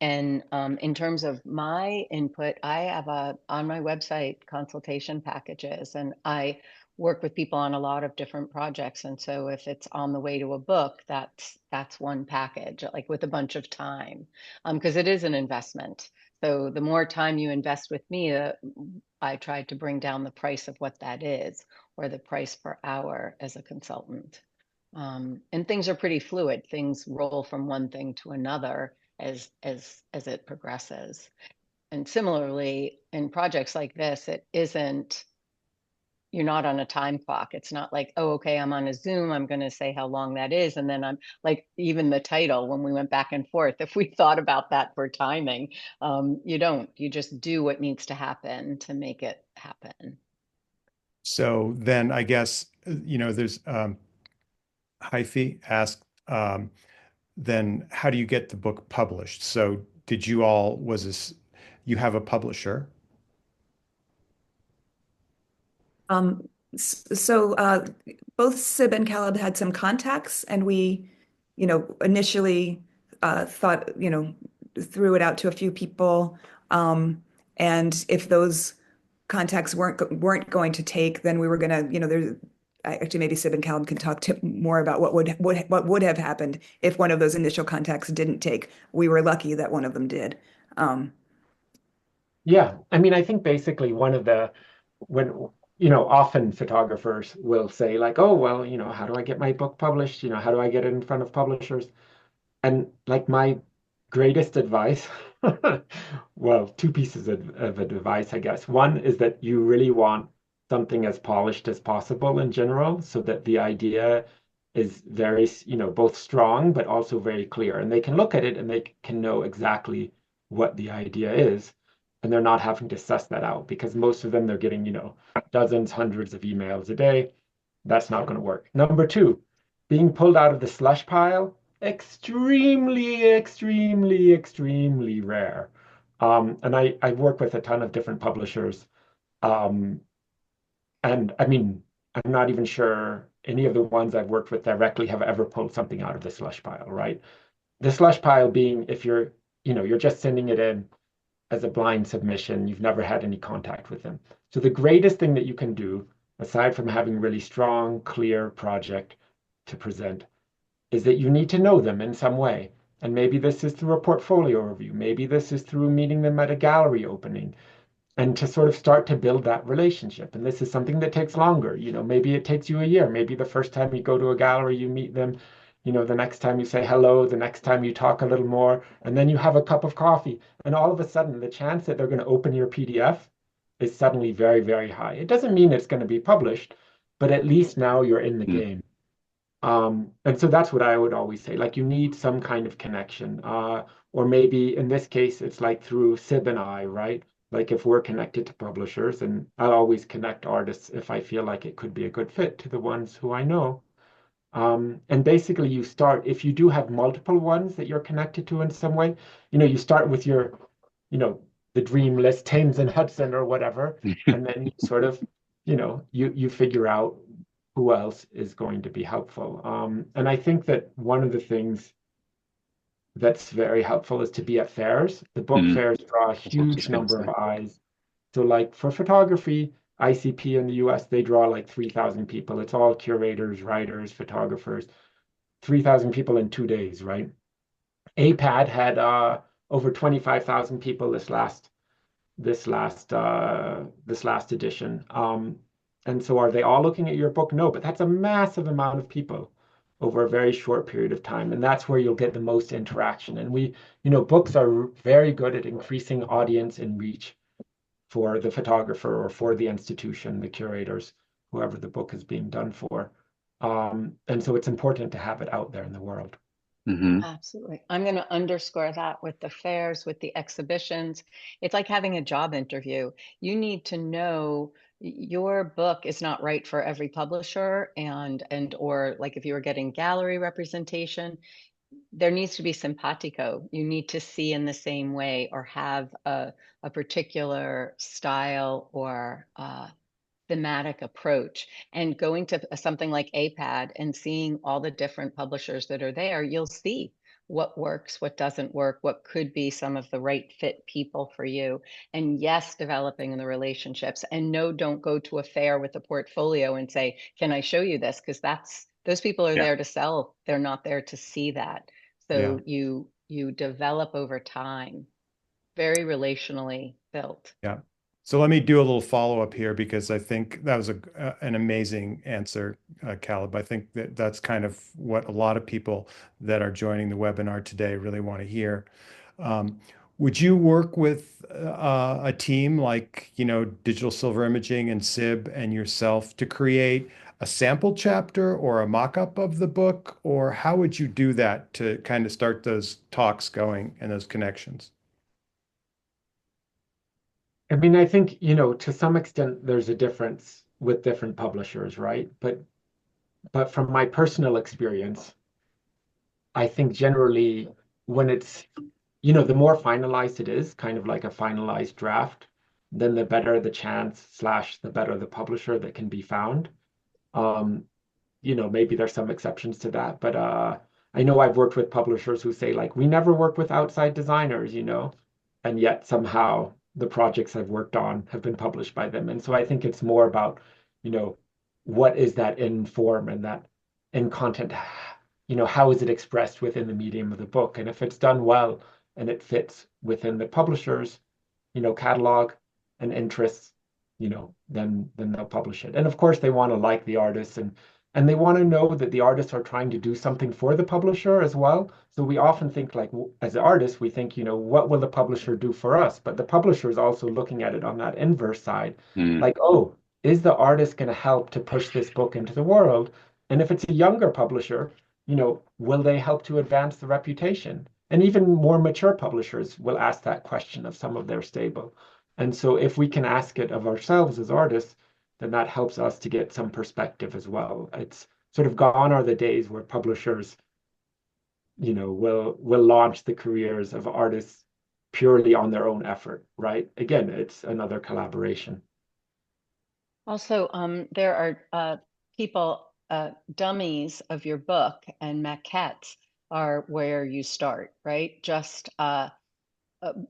And in terms of my input, I have on my website consultation packages, and I work with people on a lot of different projects. And so if it's on the way to a book, that's one package, like with a bunch of time, because it is an investment. So the more time you invest with me, I try to bring down the price of what that is, or the price per hour as a consultant. And things are pretty fluid. Things roll from one thing to another as it progresses. And similarly, in projects like this, it isn't, you're not on a time clock. It's not like, oh, okay, I'm on a Zoom, I'm going to say how long that is. And then I'm like, even the title, when we went back and forth, if we thought about that for timing, you don't. You just do what needs to happen to make it happen. So then I guess, there's Hyphy asked, then how do you get the book published? So was this, you have a publisher? So both Sib and Caleb had some contacts, and we, initially thought, threw it out to a few people. And if those contacts weren't going to take, then we were gonna, there's actually maybe Sib and Caleb can talk to more about what would have happened if one of those initial contacts didn't take. We were lucky that one of them did. Um, Yeah, I mean, I think basically one of the when often photographers will say like, oh, well, how do I get my book published? How do I get it in front of publishers? And like my greatest advice, well, two pieces of advice, I guess. One is that you really want something as polished as possible in general, so that the idea is very, both strong but also very clear. And they can look at it and they can know exactly what the idea is. And they're not having to suss that out, because most of them, they're getting, dozens, hundreds of emails a day. That's not going to work. Number two, being pulled out of the slush pile, extremely, extremely, extremely rare. And I work with a ton of different publishers. Um, and I mean, I'm not even sure any of the ones I've worked with directly have ever pulled something out of the slush pile, right? The slush pile being if you're just sending it in as a blind submission, you've never had any contact with them. So the greatest thing that you can do, aside from having really strong, clear project to present, is that you need to know them in some way. And maybe this is through a portfolio review. Maybe this is through meeting them at a gallery opening, and to sort of start to build that relationship. And this is something that takes longer. Maybe it takes you a year. Maybe the first time you go to a gallery, you meet them. The next time you say hello, the next time you talk a little more, and then you have a cup of coffee. And all of a sudden, the chance that they're going to open your PDF is suddenly very, very high. It doesn't mean it's going to be published, but at least now you're in the game. And so that's what I would always say. Like, you need some kind of connection. Or maybe in this case, it's like through Sib and I, right? Like if we're connected to publishers, and I'll always connect artists if I feel like it could be a good fit to the ones who I know. And basically you start, if you do have multiple ones that you're connected to in some way, you start with your, the dream list, Thames and Hudson or whatever, and then you sort of, you figure out who else is going to be helpful. And I think that one of the things that's very helpful is to be at fairs. The book fairs draw a huge number of eyes. So like for photography, ICP in the US, they draw like 3,000 people. It's all curators, writers, photographers, 3,000 people in 2 days, right? APAD had over 25,000 people this last edition. And so are they all looking at your book? No, but that's a massive amount of people over a very short period of time. And that's where you'll get the most interaction. And books are very good at increasing audience and reach for the photographer or for the institution, the curators, whoever the book is being done for. And so it's important to have it out there in the world. Hmm. Absolutely. I'm going to underscore that with the fairs, with the exhibitions. It's like having a job interview. You need to know your book is not right for every publisher and or like if you were getting gallery representation, there needs to be simpatico. You need to see in the same way or have a particular style or thematic approach. And going to something like APAD and seeing all the different publishers that are there, you'll see what works, what doesn't work, what could be some of the right fit people for you. And yes, developing the relationships. And no, don't go to a fair with a portfolio and say, can I show you this? Because those people are Yeah. there to sell. They're not there to see that. Yeah. So you develop over time, very relationally built. Yeah. So let me do a little follow-up here because I think that was an amazing answer, Caleb. I think that that's kind of what a lot of people that are joining the webinar today really want to hear. Um, would you work with a team like, Digital Silver Imaging and SIB and yourself to create a sample chapter or a mock-up of the book? Or how would you do that to kind of start those talks going and those connections? I mean, I think, to some extent there's a difference with different publishers, right? But from my personal experience, I think generally when it's, the more finalized it is, kind of like a finalized draft, then the better the chance slash the better the publisher that can be found. Um, maybe there's some exceptions to that, but I know I've worked with publishers who say like, we never work with outside designers, and yet somehow the projects I've worked on have been published by them. And so I think it's more about, you know, what is that in form and that in content, how is it expressed within the medium of the book? And if it's done well and it fits within the publisher's, catalog and interests, then they'll publish it. And of course they want to like the artists and they want to know that the artists are trying to do something for the publisher as well. So we often think like as artists, we think, what will the publisher do for us? But the publisher is also looking at it on that inverse side, Mm. like, oh, is the artist going to help to push this book into the world? And if it's a younger publisher, will they help to advance the reputation? And even more mature publishers will ask that question of some of their stable. And so if we can ask it of ourselves as artists, then that helps us to get some perspective as well. It's sort of gone are the days where publishers, will launch the careers of artists purely on their own effort, right? Again, it's another collaboration. Also, there are people, dummies of your book and maquettes are where you start, right? Just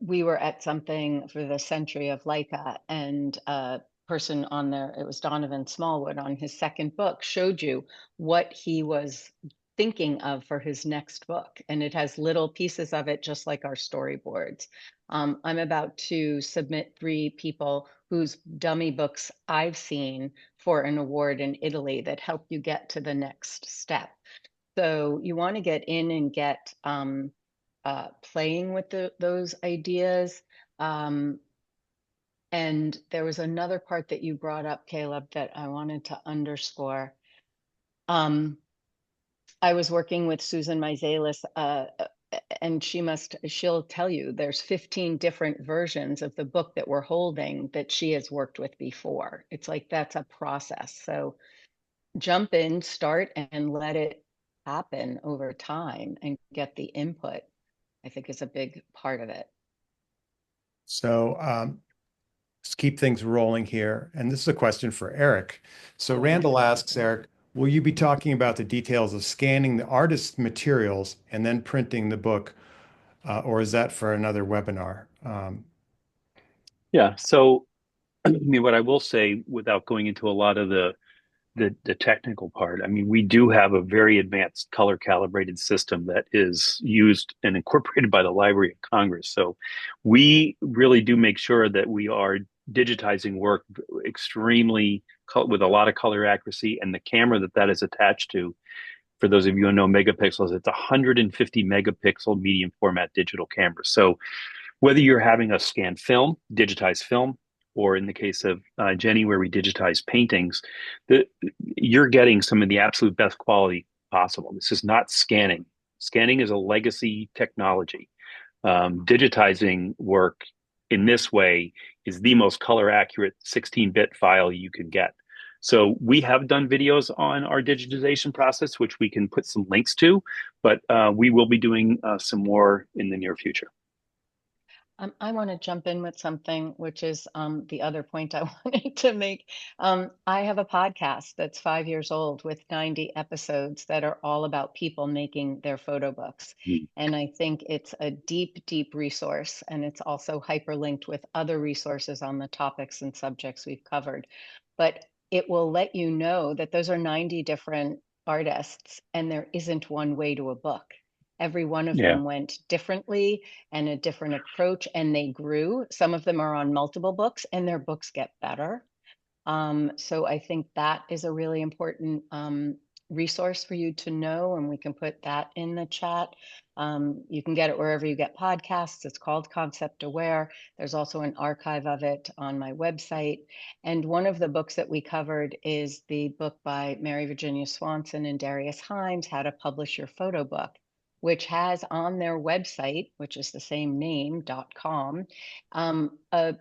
we were at something for the century of Leica, and a person on there, it was Donovan Smallwood on his second book, showed you what he was thinking of for his next book. And it has little pieces of it, just like our storyboards. I'm about to submit 3 people whose dummy books I've seen for an award in Italy that help you get to the next step. So you want to get in and get playing with those ideas. And there was another part that you brought up, Caleb, that I wanted to underscore. I was working with Susan Meiselas, and she'll tell you there's 15 different versions of the book that we're holding that she has worked with before. It's like that's a process. So jump in, start, and let it happen over time and get the input, I think is a big part of it. So let's keep things rolling here. And this is a question for Eric. So Randall asks, Eric, will you be talking about the details of scanning the artist's materials and then printing the book, or is that for another webinar? Yeah. So, I mean, what I will say without going into a lot of the technical part, I mean, we do have a very advanced color calibrated system that is used and incorporated by the Library of Congress. So we really do make sure that we are digitizing work extremely with a lot of color accuracy, and the camera that is attached to, for those of you who know megapixels, it's 150 megapixel medium format digital camera. So whether you're having a scanned film, digitized film, or in the case of Jenny, where we digitize paintings, you're getting some of the absolute best quality possible. This is not scanning. Scanning is a legacy technology. Digitizing work in this way is the most color accurate 16-bit file you can get. So we have done videos on our digitization process, which we can put some links to, but we will be doing some more in the near future. I want to jump in with something, which is the other point I wanted to make. I have a podcast that's 5 years old with 90 episodes that are all about people making their photo books. Mm. And I think it's a deep, deep resource. And it's also hyperlinked with other resources on the topics and subjects we've covered. But it will let you know that those are 90 different artists, and there isn't one way to a book. Every one of Yeah. them went differently and a different approach, and they grew. Some of them are on multiple books, and their books get better. So I think that is a really important resource for you to know, and we can put that in the chat. You can get it wherever you get podcasts. It's called Concept Aware. There's also an archive of it on my website. And one of the books that we covered is the book by Mary Virginia Swanson and Darius Himes, How to Publish Your Photo Book, which has on their website, which is the same name.com, a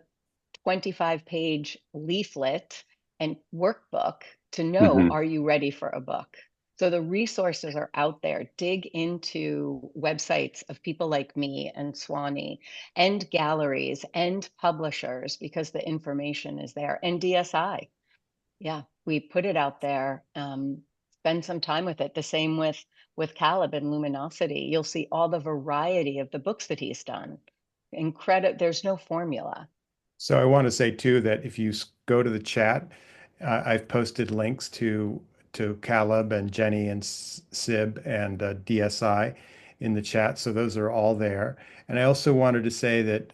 25-page leaflet and workbook to know, Mm-hmm. are you ready for a book? So the resources are out there. Dig into websites of people like me and Swanee and galleries and publishers, because the information is there, and DSI. Yeah, we put it out there. Spend some time with it. The same with Caleb and Luminosity. You'll see all the variety of the books that he's done. Incredible. There's no formula. So I want to say too that if you go to the chat, I've posted links to Caleb and Jenny and Sib and DSI in the chat. So those are all there. And I also wanted to say that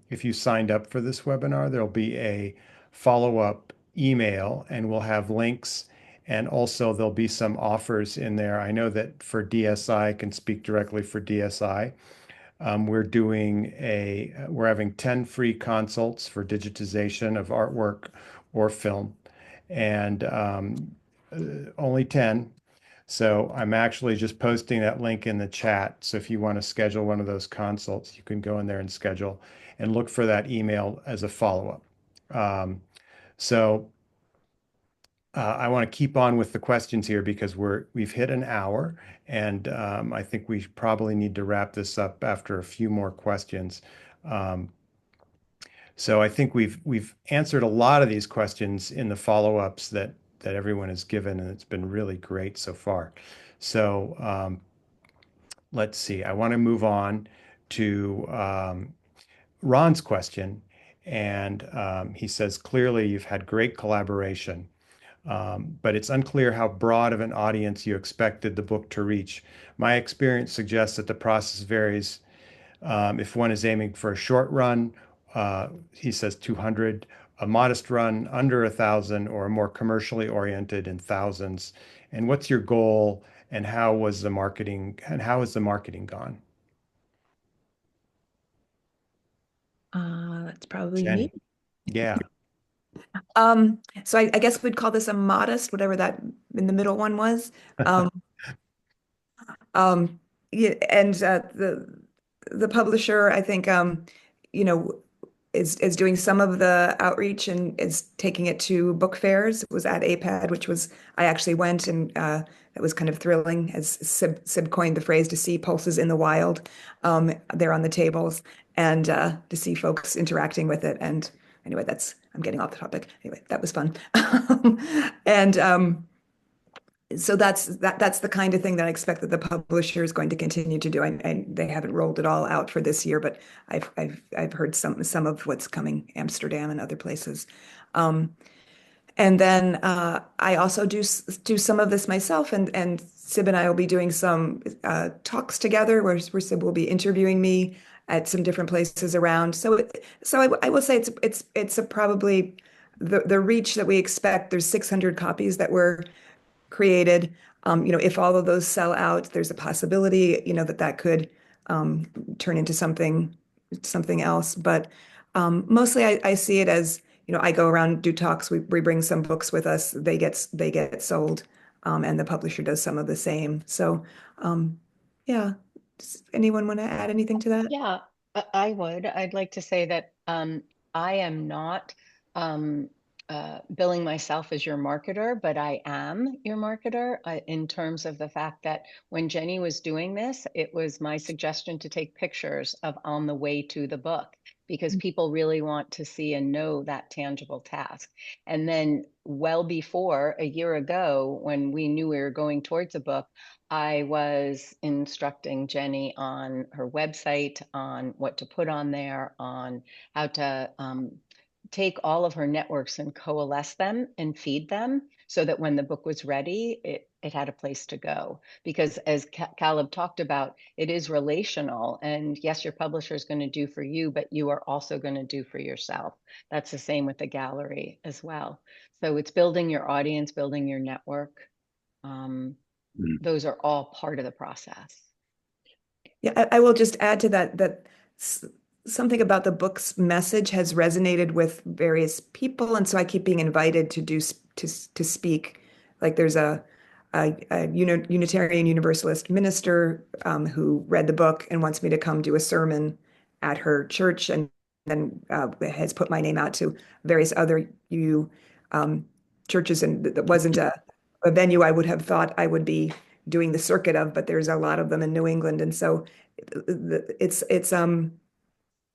if you signed up for this webinar, there'll be a follow-up email, and we'll have links. And also there'll be some offers in there. I know that for DSI, I can speak directly for DSI. We're having 10 free consults for digitization of artwork or film, and only 10. So I'm actually just posting that link in the chat. So if you want to schedule one of those consults, you can go in there and schedule and look for that email as a follow-up. So I want to keep on with the questions here because we've hit an hour, and I think we probably need to wrap this up after a few more questions. So I think we've answered a lot of these questions in the follow-ups that everyone has given, and it's been really great so far. So let's see. I want to move on to Ron's question, and he says, clearly you've had great collaboration. But it's unclear how broad of an audience you expected the book to reach. My experience suggests that the process varies. If one is aiming for a short run, he says 200, a modest run under 1,000, or a more commercially oriented in thousands. And what's your goal, and how has the marketing gone? That's probably Jenny. me. Yeah. So I guess we'd call this a modest, whatever that in the middle one was. Um, yeah, and the publisher, I think, you know, is doing some of the outreach and is taking it to book fairs. It was at APAD, which was I actually went, and that was kind of thrilling, as Sib coined the phrase, to see pulses in the wild there on the tables, and to see folks interacting with it. And anyway, I'm getting off the topic. Anyway, that was fun. And so that's the kind of thing that I expect that the publisher is going to continue to do. And they haven't rolled it all out for this year, but I've heard some of what's coming, Amsterdam and other places. And then I also do some of this myself, and Sib and I will be doing some talks together where Sib will be interviewing me at some different places around. So I will say it's probably the reach that we expect. There's 600 copies that were created. If all of those sell out, there's a possibility, that could turn into something else. But mostly I see it as, I go around, do talks, we bring some books with us, they get sold, and the publisher does some of the same. So Yeah. Does anyone want to add anything to that? Yeah, I would. I'd like to say that I am not um, billing myself as your marketer, but I am your marketer in terms of the fact that when Jenny was doing this, it was my suggestion to take pictures of on the way to the book because people really want to see and know that tangible task. And then well before a year ago, when we knew we were going towards a book, I was instructing Jenny on her website, on what to put on there, on how to take all of her networks and coalesce them and feed them so that when the book was ready, it had a place to go. Because as Caleb talked about, it is relational. And yes, your publisher is going to do for you, but you are also going to do for yourself. That's the same with the gallery as well. So it's building your audience, building your network. Those are all part of the process. Yeah, I will just add to that that something about the book's message has resonated with various people, and so I keep being invited to to speak. Like there's a Unitarian Universalist minister who read the book and wants me to come do a sermon at her church, and then has put my name out to various other U churches, and that wasn't a venue I would have thought I would be doing the circuit of, but there's a lot of them in New England. And so it's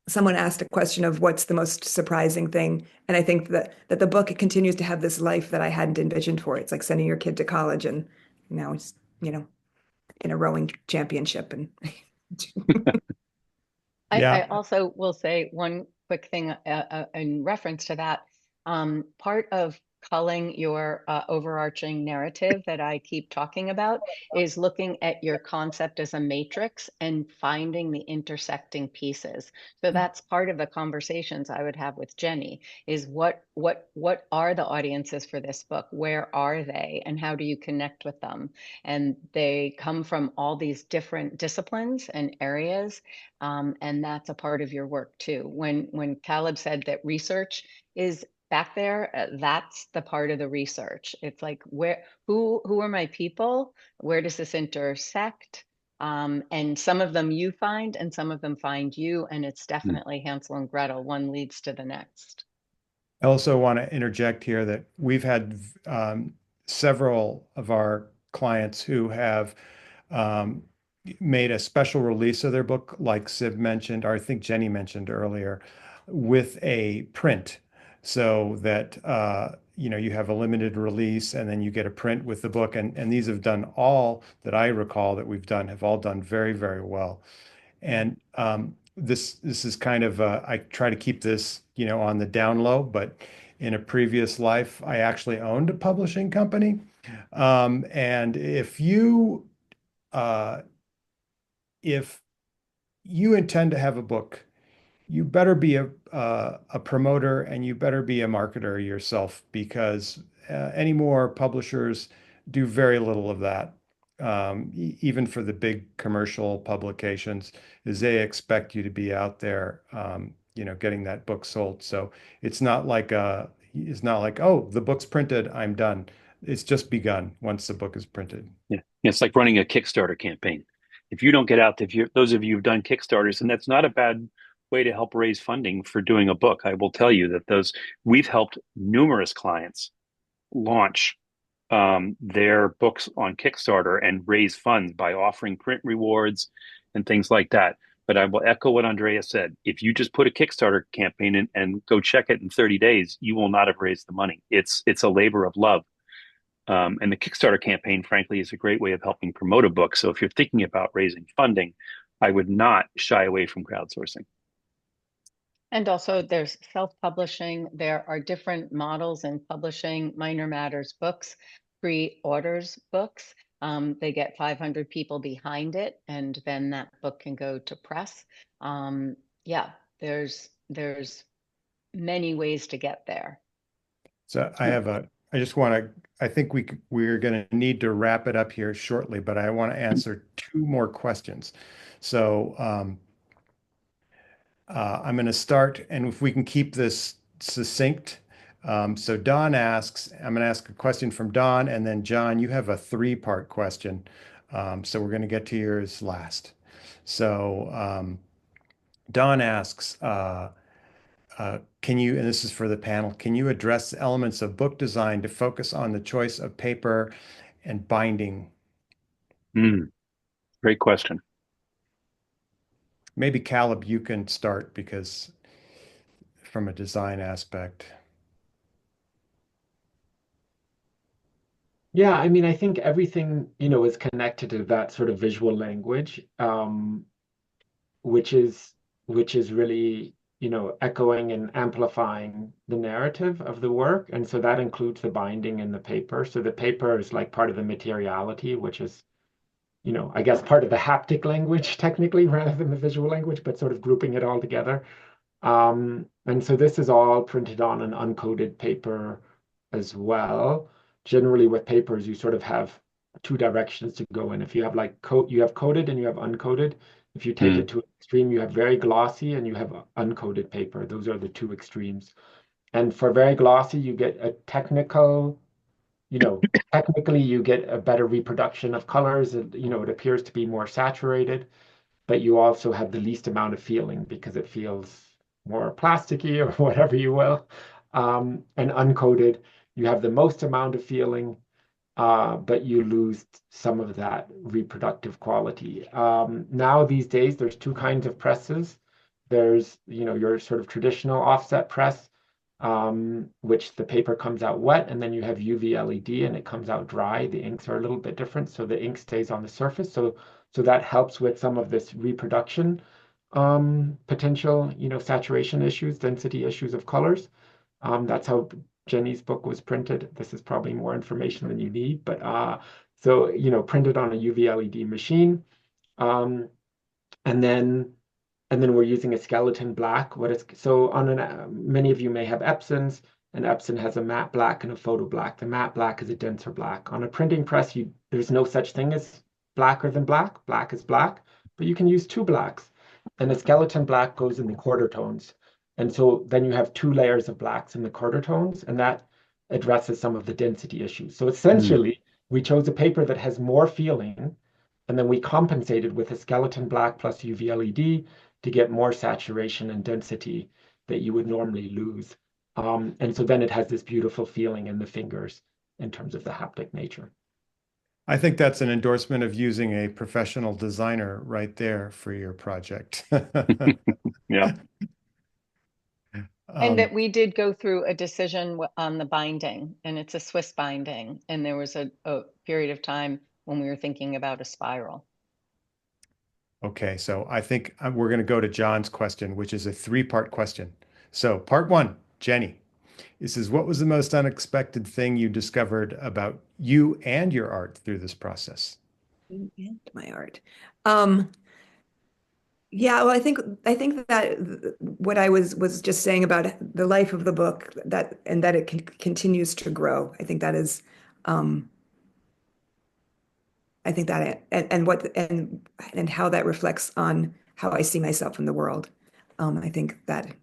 someone asked a question of what's the most surprising thing. And I think that the book continues to have this life that I hadn't envisioned for it. It's like sending your kid to college and now it's, in a rowing championship. And I also will say one quick thing in reference to that. Part of culling your overarching narrative that I keep talking about is looking at your concept as a matrix and finding the intersecting pieces. So that's part of the conversations I would have with Jenny is what are the audiences for this book? Where are they? And how do you connect with them? And they come from all these different disciplines and areas. And that's a part of your work too. When Caleb said that research is back there, that's the part of the research. It's like who are my people? Where does this intersect? And some of them you find, and some of them find you, and it's definitely Hansel and Gretel. One leads to the next. I also want to interject here that we've had several of our clients who have um, made a special release of their book, like Sib mentioned, or I think Jenny mentioned earlier, with a print, so that you have a limited release and then you get a print with the book. And these have done all that I recall that we've done have all done very, very well. And this is kind of I try to keep this on the down low, but in a previous life, I actually owned a publishing company. And uh, if you intend to have a book, you better be a promoter and you better be a marketer yourself, because any more publishers do very little of that. Even for the big commercial publications, is they expect you to be out there, getting that book sold. So it's not like, oh, the book's printed, I'm done. It's just begun once the book is printed. Yeah, it's like running a Kickstarter campaign. If you don't get out, if you those of you who've done Kickstarters, and that's not a bad way to help raise funding for doing a book. I will tell you that those we've helped numerous clients launch their books on Kickstarter and raise funds by offering print rewards and things like that. But I will echo what Andrea said. If you just put a Kickstarter campaign in and go check it in 30 days, you will not have raised the money. It's a labor of love. And the Kickstarter campaign, frankly, is a great way of helping promote a book. So if you're thinking about raising funding, I would not shy away from crowdsourcing. And also there's self-publishing. There are different models in publishing Minor Matters books, pre-orders books. They get 500 people behind it, and then that book can go to press. Yeah, there's many ways to get there. So I just want to, I think we're going to need to wrap it up here shortly, but I want to answer two more questions. So I'm going to start, and if we can keep this succinct. So Don asks, I'm going to ask a question from Don, and then John, you have a three-part question. So we're going to get to yours last. So Don asks, can you, and this is for the panel, can you address elements of book design to focus on the choice of paper and binding? Great question. Maybe Caleb, you can start because from a design aspect. Yeah, I mean, I think everything, is connected to that sort of visual language, which is really, echoing and amplifying the narrative of the work. And so that includes the binding and the paper. So the paper is like part of the materiality, which is, I guess part of the haptic language technically rather than the visual language, but sort of grouping it all together. And so this is all printed on an uncoated paper as well. Generally, with papers, you sort of have two directions to go in. If you have like you have coated and you have uncoated. If you take it to an extreme, you have very glossy and you have uncoated paper. Those are the two extremes. And for very glossy, you get a technically you get a better reproduction of colors. It appears to be more saturated, but you also have the least amount of feeling because it feels more plasticky or whatever you will. And uncoated, you have the most amount of feeling, but you lose some of that reproductive quality. Now these days, there's two kinds of presses. There's, your sort of traditional offset press, which the paper comes out wet, and then you have UV LED and it comes out dry. The inks are a little bit different, so the ink stays on the surface. So that helps with some of this reproduction potential, saturation issues, density issues of colors. That's how Jenny's book was printed. This is probably more information than you need, but so printed on a UV LED machine, um, and then we're using a skeleton black. So on many of you may have Epsons, and Epson has a matte black and a photo black. The matte black is a denser black. On a printing press, there's no such thing as blacker than black. Black is black, but you can use two blacks. And the skeleton black goes in the quarter tones. And so then you have two layers of blacks in the quarter tones, and that addresses some of the density issues. So essentially, we chose a paper that has more feeling, and then we compensated with a skeleton black plus UV LED to get more saturation and density that you would normally lose. And so then it has this beautiful feeling in the fingers in terms of the haptic nature. I think that's an endorsement of using a professional designer right there for your project. Yeah. And that we did go through a decision on the binding, and it's a Swiss binding. And there was a period of time when we were thinking about a spiral. Okay, so I think we're going to go to John's question, which is a three-part question. So part one, Jenny, this is what was the most unexpected thing you discovered about you and your art through this process? And my art. Yeah, well, I think that what I was just saying about the life of the book, that and that it continues to grow. I think that is, I think that and what and how that reflects on how I see myself in the world. I think that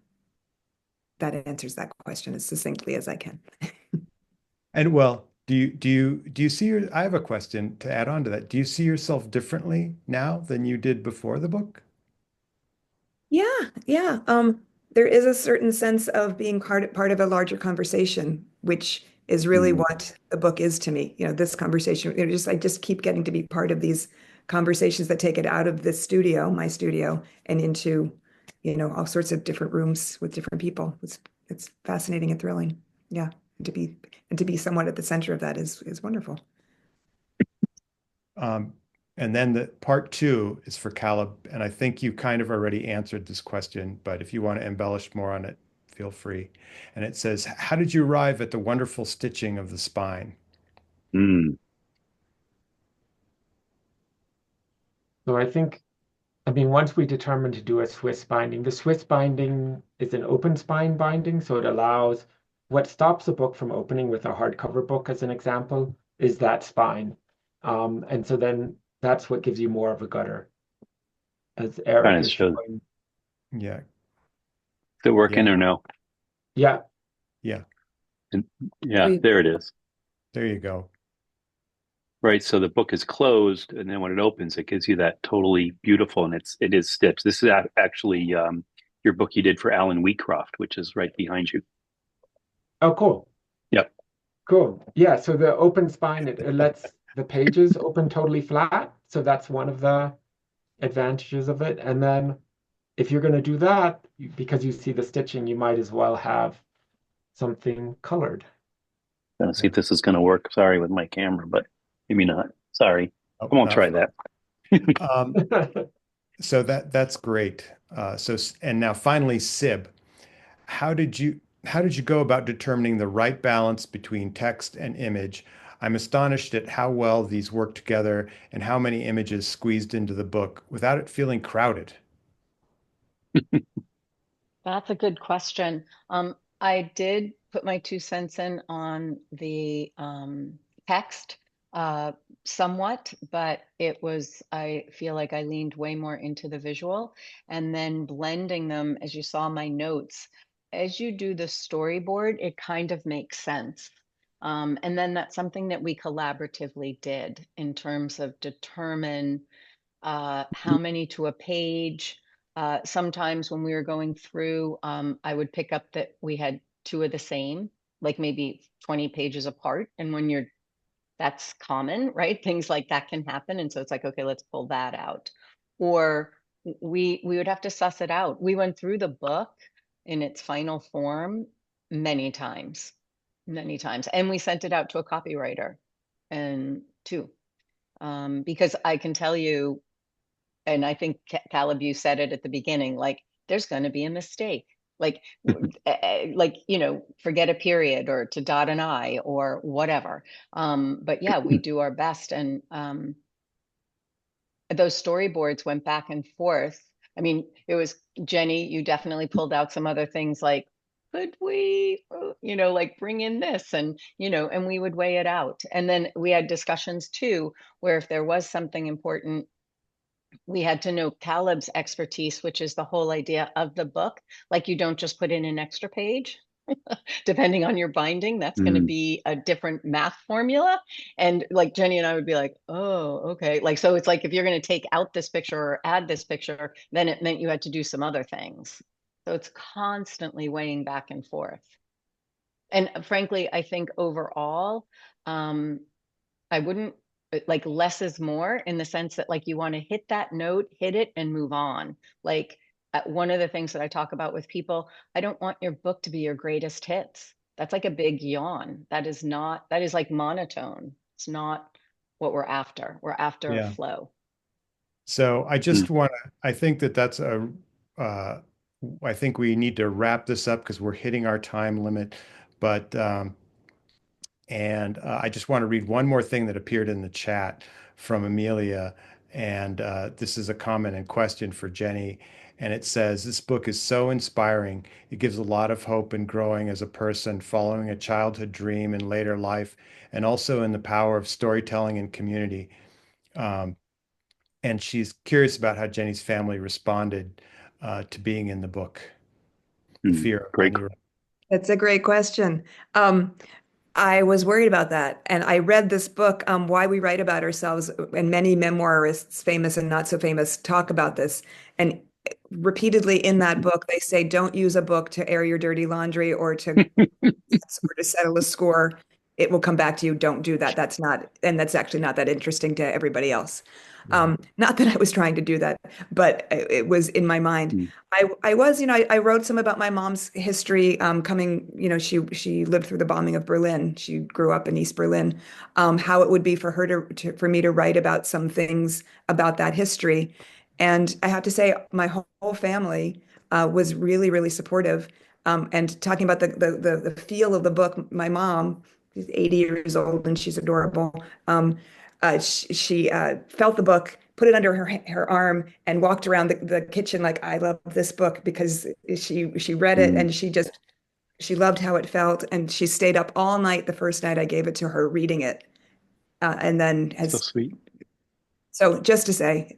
answers that question as succinctly as I can. And well, do you see I have a question to add on to that. Do you see yourself differently now than you did before the book? Yeah, yeah. There is a certain sense of being part of a larger conversation, which is really what the book is to me. This conversation, I just keep getting to be part of these conversations that take it out of this studio, my studio, and into, all sorts of different rooms with different people. It's fascinating and thrilling. Yeah. And to be somewhat at the center of that is wonderful. And then the part two is for Caleb, and I think you kind of already answered this question, but if you want to embellish more on it, feel free. And it says, how did you arrive at the wonderful stitching of the spine? So I mean, once we determined to do a Swiss binding, the Swiss binding is an open spine binding, so it allows what stops a book from opening with a hardcover book, as an example, is that spine. And so then that's what gives you more of a gutter, as Eric Kind of is shows. showing. Yeah. Is it working Yeah. or no? Yeah. Yeah. Yeah, there it is. There you go. Right. So the book is closed, and then when it opens, it gives you that totally beautiful, and it is stitched. This is actually your book you did for Alan Wheatcroft, which is right behind you. Oh, cool. Yep. Cool. Yeah, so the open spine, it lets the pages open totally flat. So that's one of the advantages of it. And then if you're going to do that, because you see the stitching, you might as well have something colored. Gonna see Yeah. if this is gonna work. Sorry with my camera, but maybe not. Sorry. Oh, I won't not try fun. that. So that's great. And now finally, Sib, how did you go about determining the right balance between text and image? I'm astonished at how well these work together and how many images squeezed into the book without it feeling crowded. That's a good question. I did put my 2 cents in on the text uh, somewhat, but I feel like I leaned way more into the visual and then blending them, as you saw my notes, as you do the storyboard, it kind of makes sense. And then that's something that we collaboratively did in terms of determine how many to a page. Sometimes when we were going through, I would pick up that we had two of the same, like maybe 20 pages apart. And when that's common, right? Things like that can happen. And so it's like, okay, let's pull that out. Or we would have to suss it out. We went through the book in its final form many times, many times. And we sent it out to a copywriter and too. Because I can tell you, and I think Caleb, you said it at the beginning, like there's going to be a mistake. Like, like, forget a period or to dot an I or whatever. But yeah, we do our best. And those storyboards went back and forth. I mean, it was Jenny, you definitely pulled out some other things like, could we, like bring in this and we would weigh it out. And then we had discussions too, where if there was something important, we had to know Caleb's expertise, which is the whole idea of the book. Like you don't just put in an extra page. Depending on your binding, that's going to Mm. be a different math formula. And like Jenny and I would be like, oh, okay. Like, so it's like if you're going to take out this picture or add this picture, then it meant you had to do some other things. So it's constantly weighing back and forth. And frankly, I think overall, um, I wouldn't like less is more in the sense that like you want to hit that note, hit it and move on. Like one of the things that I talk about with people, I don't want your book to be your greatest hits. That's like a big yawn. That is like monotone. It's not what we're after. We're after Yeah. flow. So I just Mm. want to, I think uh, I think we need to wrap this up because we're hitting our time limit. But I just want to read one more thing that appeared in the chat from Amelia. And this is a comment and question for Jenny. And it says, this book is so inspiring. It gives a lot of hope in growing as a person, following a childhood dream in later life, and also in the power of storytelling and community. Um, and she's curious about how Jenny's family responded to being in the book, The Mm. Fear of Great. Unreal. That's a great question. Um, I was worried about that. And I read this book, Why We Write About Ourselves, and many memoirists, famous and not so famous, talk about this. And repeatedly in that book, they say, don't use a book to air your dirty laundry or to settle a score. It will come back to you. Don't do that. And that's actually not that interesting to everybody else. Yeah. Not that I was trying to do that, but it was in my mind. Mm. I was, I wrote some about my mom's history, coming, she lived through the bombing of Berlin. She grew up in East Berlin. How it would be for her for me to write about some things about that history. And I have to say, my whole family was really, really supportive. And talking about the feel of the book, my mom, she's 80 years old and she's adorable. She felt the book, put it under her arm, and walked around the kitchen like, I love this book, because she read it Mm. and she loved how it felt, and she stayed up all night the first night I gave it to her, reading it, and then So has. sweet. So just to say,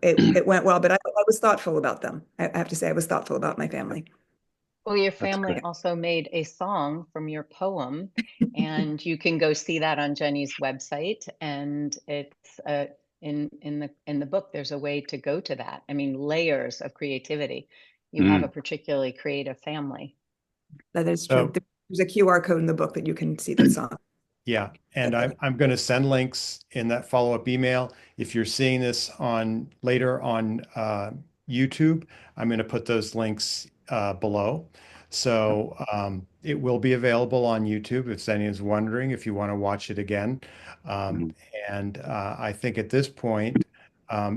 it went well, but I was thoughtful about them. I have to say, I was thoughtful about my family. Well, your That's family great. also made a song from your poem, and you can go see that on Jenny's website. And it's in the book, there's a way to go to that. I mean, layers of creativity. You have a Mm, particularly creative family. That is true. So There's a QR code in the book that you can see the song. yeah, and I'm going to send links in that follow-up email. If you're seeing this on later on YouTube, I'm going to put those links below. So it will be available on YouTube if anyone's wondering if you want to watch it again. Um, mm, and I think at this point,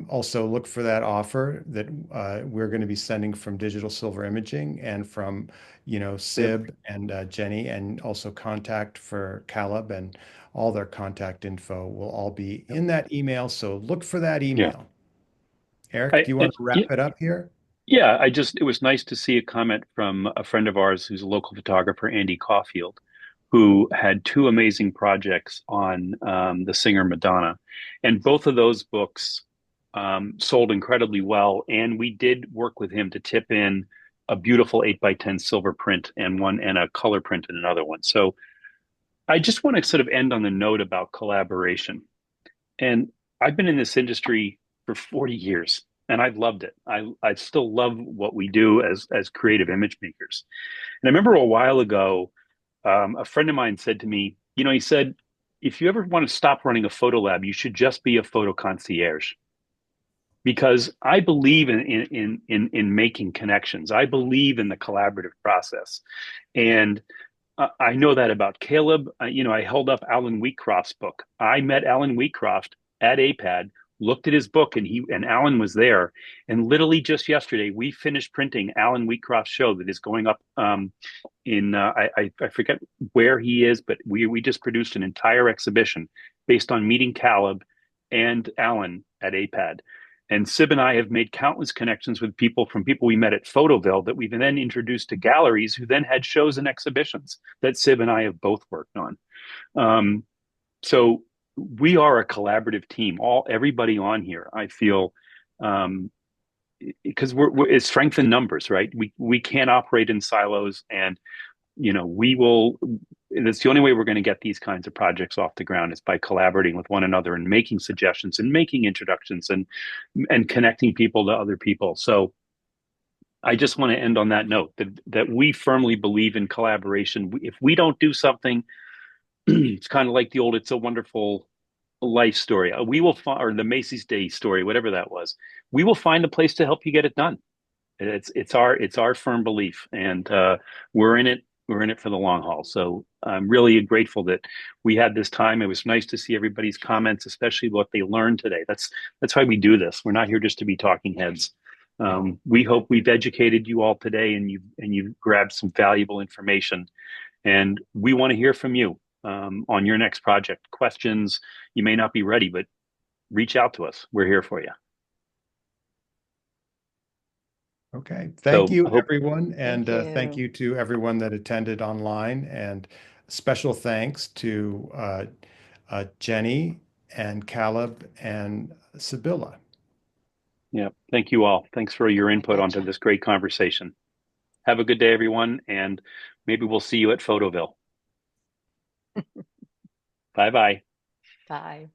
also look for that offer that we're going to be sending from Digital Silver Imaging and from yep. Sib and Jenny, and also contact for Caleb, and all their contact info will all be in that email. So look for that Yeah. email. Eric, do you want to Yeah, wrap it up here? yeah, it was nice to see a comment from a friend of ours who's a local photographer, Andy Caulfield, who had two amazing projects on the singer Madonna. And both of those books sold incredibly well. And we did work with him to tip in a beautiful 8 by 10 silver print and one and a color print in another one. So I just want to sort of end on the note about collaboration. And I've been in this industry for 40 years and I've loved it. I still love what we do as creative image makers. And I remember a while ago, a friend of mine said to me, he said, if you ever want to stop running a photo lab, you should just be a photo concierge. Because I believe in making connections. I believe in the collaborative process. And I know that about Caleb. I held up Alan Wheatcroft's book. I met Alan Wheatcroft at APAD, looked at his book, and Alan was there. And literally just yesterday, we finished printing Alan Wheatcroft's show that is going up in I forget where he is, but we just produced an entire exhibition based on meeting Caleb and Alan at APAD. And Sib and I have made countless connections with people from people we met at Photoville that we've then introduced to galleries who then had shows and exhibitions that Sib and I have both worked on. Um, so we are a collaborative team. Everybody on here, I feel, um, because it's strength in numbers, right? We can't operate in silos, and we will. That's the only way we're going to get these kinds of projects off the ground is by collaborating with one another and making suggestions and making introductions and connecting people to other people. So I just want to end on that note that we firmly believe in collaboration. If we don't do something, it's kind of like the old "It's a Wonderful Life" story. We will find, or the Macy's Day story, whatever that was. We will find a place to help you get it done. It's our firm belief, and we're in it. We're in it for the long haul. So I'm really grateful that we had this time. It was nice to see everybody's comments, especially what they learned today. That's why we do this. We're not here just to be talking heads. We hope we've educated you all today, and you grabbed some valuable information. And we want to hear from you on your next project. Questions, you may not be ready, but reach out to us. We're here for you. Okay. Thank So you, I hope. everyone. Thank And thank you. you to everyone that attended online. And special thanks to Jenny and Caleb and Sibylla. Yeah. Thank you all. Thanks for your My input onto pleasure. this great conversation. Have a good day, everyone, and maybe we'll see you at Photoville. Bye bye. Bye.